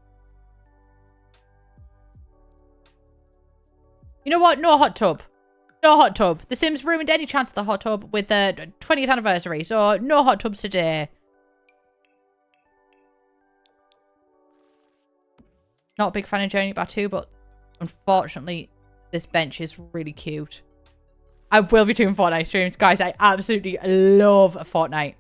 You know what? No hot tub. No hot tub. The Sims ruined any chance of the hot tub with the 20th anniversary. So no hot tubs today. Not a big fan of Journey by 2, but unfortunately, this bench is really cute. I will be doing Fortnite streams. Guys, I absolutely love Fortnite.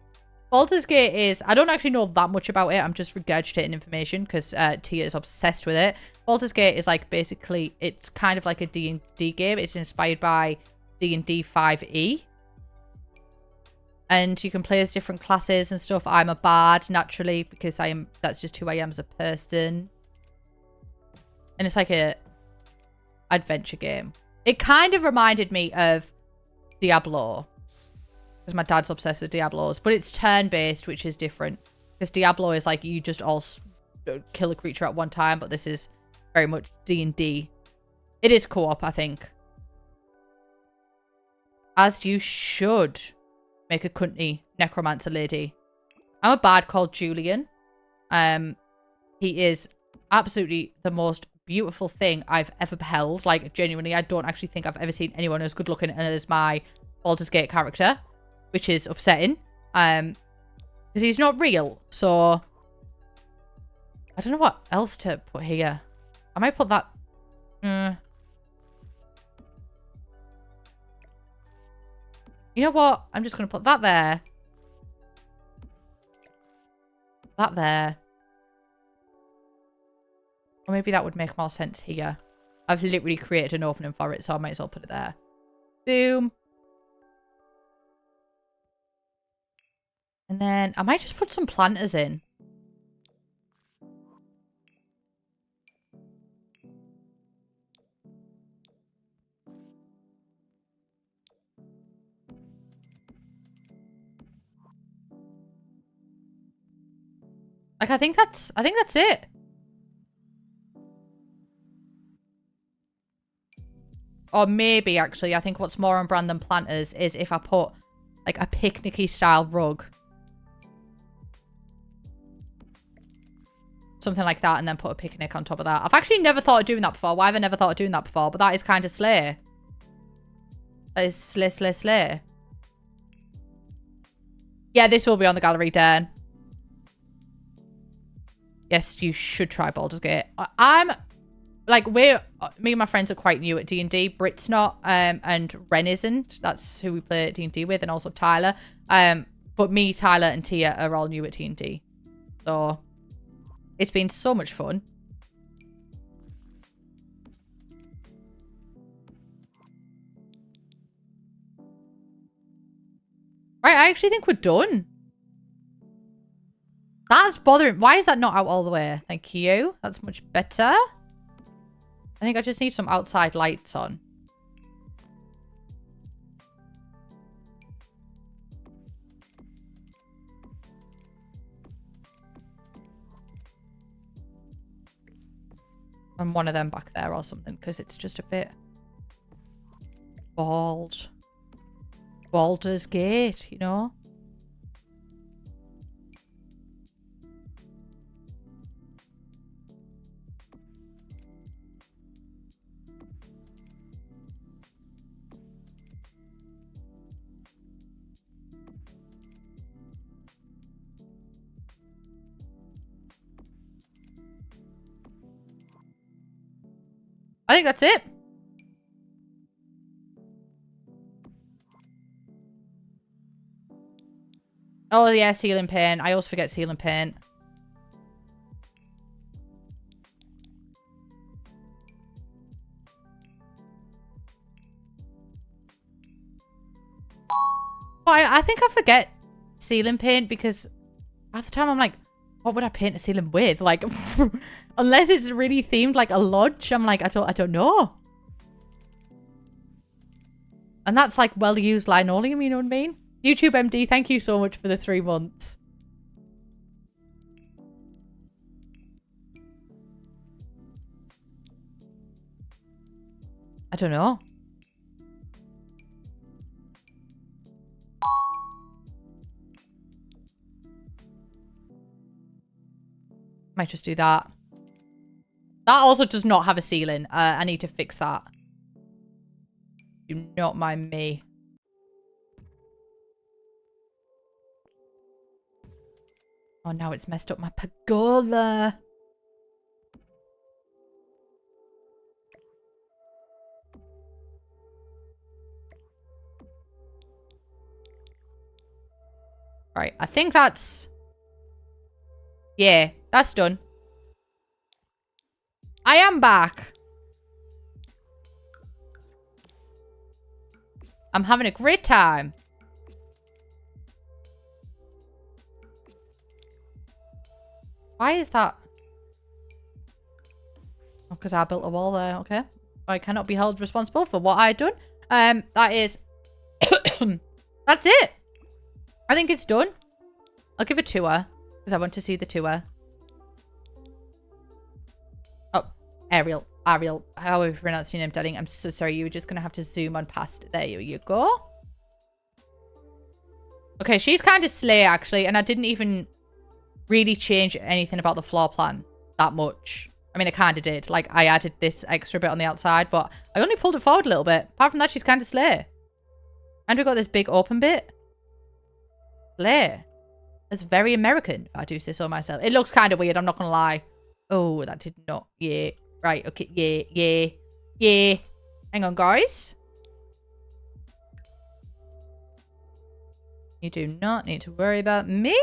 Baldur's Gate is... I don't actually know that much about it. I'm just regurgitating information because Tia is obsessed with it. Baldur's Gate is like basically... It's kind of like a D&D game. It's inspired by D&D 5e. And you can play as different classes and stuff. I'm a bard, naturally, because that's just who I am as a person. And it's like a adventure game. It kind of reminded me of Diablo. Because my dad's obsessed with Diablos. But it's turn-based, which is different. Because Diablo is like you just all kill a creature at one time. But this is very much D&D. It is co-op, I think. As you should make a cunty necromancer lady. I'm a bard called Julian. He is absolutely the most beautiful thing I've ever beheld. Like, genuinely, I don't actually think I've ever seen anyone as good looking as my Baldur's Gate character, which is upsetting. Because he's not real. So I don't know what else to put here. I might put that. You know what? I'm just going to put that there. That there. Or maybe that would make more sense here. I've literally created an opening for it, so I might as well put it there. Boom. And then I might just put some planters in. Like, I think that's it. Or maybe, actually, I think what's more on brand than planters is if I put, like, a picnic-y style rug. Something like that, and then put a picnic on top of that. I've actually never thought of doing that before. Why have I never thought of doing that before? But that is kind of slay. That is slay, slay, slay. Yeah, this will be on the gallery, Dan. Yes, you should try Baldur's Gate. I'm... Like, me and my friends are quite new at D&D. Brit's not, and Ren isn't. That's who we play at D&D with, and also Tyler. But me, Tyler, and Tia are all new at D&D. So, it's been so much fun. Right, I actually think we're done. That's bothering. Why is that not out all the way? Thank you. That's much better. I think I just need some outside lights on. And one of them back there or something, because it's just a bit bald. Baldur's Gate, you know? I think that's it. Oh, yeah, ceiling paint. I always forget ceiling paint. Oh, I think I forget ceiling paint because half the time I'm like, what would I paint a ceiling with? Like, unless it's really themed like a lodge, I'm like, I don't know. And that's like well-used linoleum, you know what I mean? YouTube MD, thank you so much for the 3 months. I don't know. Might just do that. That also does not have a ceiling. I need to fix that. Do not mind me. Oh, now it's messed up my pergola. Right, I think that's... Yeah, that's done. I am back. I'm having a great time. Why is that? Oh, because I built a wall there. Okay. I cannot be held responsible for what I done. That is... That's it. I think it's done. I'll give a tour. Because I want to see the tour. Oh, Ariel, however you pronounce your name, darling. I'm so sorry. You were just going to have to zoom on past it. There you go. Okay, she's kind of slay, actually. And I didn't even really change anything about the floor plan that much. I mean, I kind of did. Like, I added this extra bit on the outside, but I only pulled it forward a little bit. Apart from that, she's kind of slay. And we've got this big open bit. Slay. It's very American, if I do say so myself. It looks kind of weird, I'm not going to lie. Oh, that did not. Yeah. Right, okay. Yeah. Hang on, guys. You do not need to worry about me.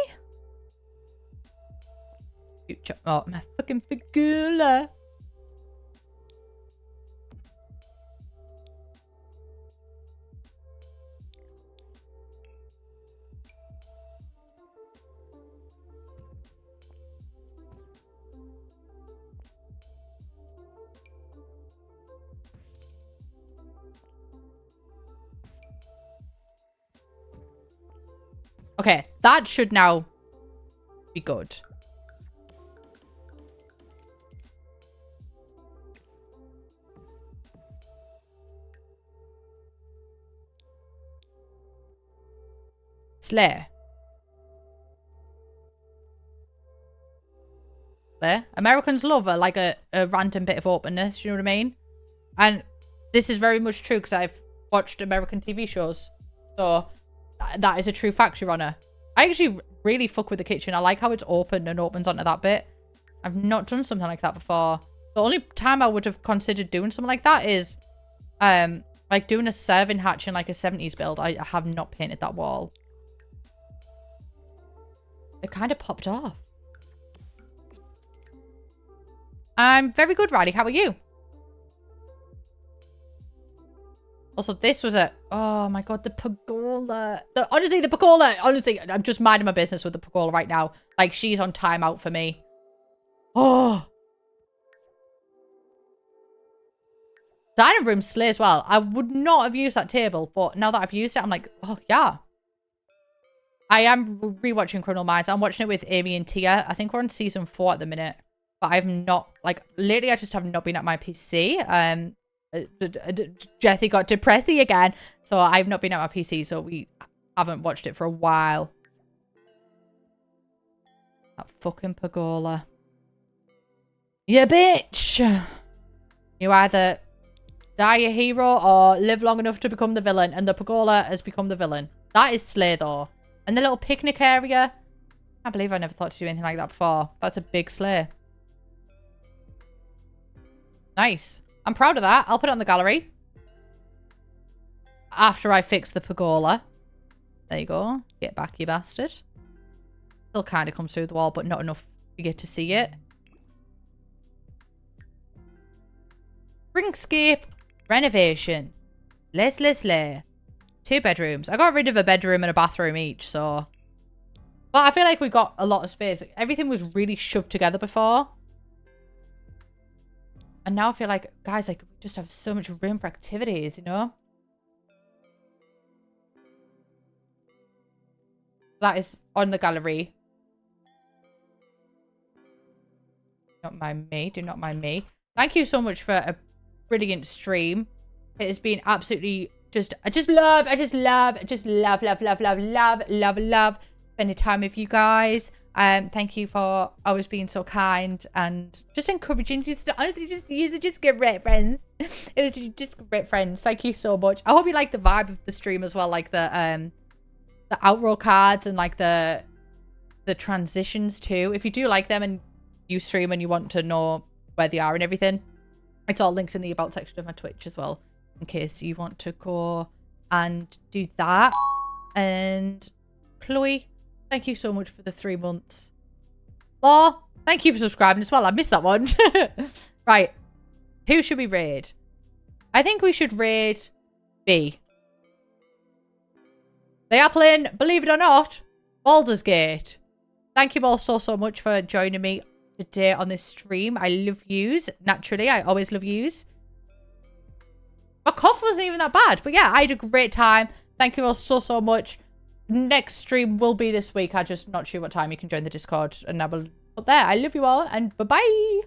Oh, my fucking figula. Okay, that should now be good. Slay. Slay. Americans love like a random bit of openness, you know what I mean? And this is very much true because I've watched American TV shows. So that is a true fact, Your Honor. I actually really fuck with the kitchen. I like how it's open and opens onto that bit. I've not done something like that before. The only time I would have considered doing something like that is like doing a serving hatch in like a 70s build. I have not painted that wall. It kind of popped off. I'm very good, Riley. How are you? Also, this was a... Oh my god, the pergola. pergola. Honestly, the pergola. Honestly, I'm just minding my business with the pergola right now. Like, she's on timeout for me. Oh. Dining room slay as well. I would not have used that table, but now that I've used it, I'm like, oh, yeah. I am rewatching Criminal Minds. I'm watching it with Amy and Tia. I think we're on season 4 at the minute. But I've not, like, lately I just have not been at my PC. Jessie got depressy again. So I've not been at my PC, so we haven't watched it for a while. That fucking pergola. Yeah, bitch! You either die a hero or live long enough to become the villain. And the pergola has become the villain. That is slay, though. And the little picnic area. I can't believe I never thought to do anything like that before. That's a big slay. Nice. I'm proud of that. I'll put it on the gallery. After I fix the pergola. There you go. Get back, you bastard. Still kind of comes through the wall, but not enough to get to see it. Springscape renovation. Slay. 2 bedrooms. I got rid of a bedroom and a bathroom each, so. But I feel like we got a lot of space. Everything was really shoved together before. And now I feel like, guys, like, we just have so much room for activities, you know? That is on the gallery. Not mind me. Do not mind me. Thank you so much for a brilliant stream. It has been absolutely I just love spending time with you guys. Thank you for always being so kind and just encouraging. Honestly, just great friends. It was just great friends. Thank you so much. I hope you like the vibe of the stream as well, like the outro cards and like the transitions too. If you do like them and you stream and you want to know where they are and everything, it's all linked in the about section of my Twitch as well, in case you want to go and do that. And Chloe, thank you so much for the 3 months. Law, thank you for subscribing as well. I missed that one. Right. Who should we raid? I think we should raid B. They are playing, believe it or not, Baldur's Gate. Thank you all so much for joining me today on this stream. I love yous. Naturally, I always love yous. My cough wasn't even that bad. But yeah, I had a great time. Thank you all so much. Next stream will be this week. I'm just not sure what time you can join the Discord. And I will put there. I love you all. And bye-bye.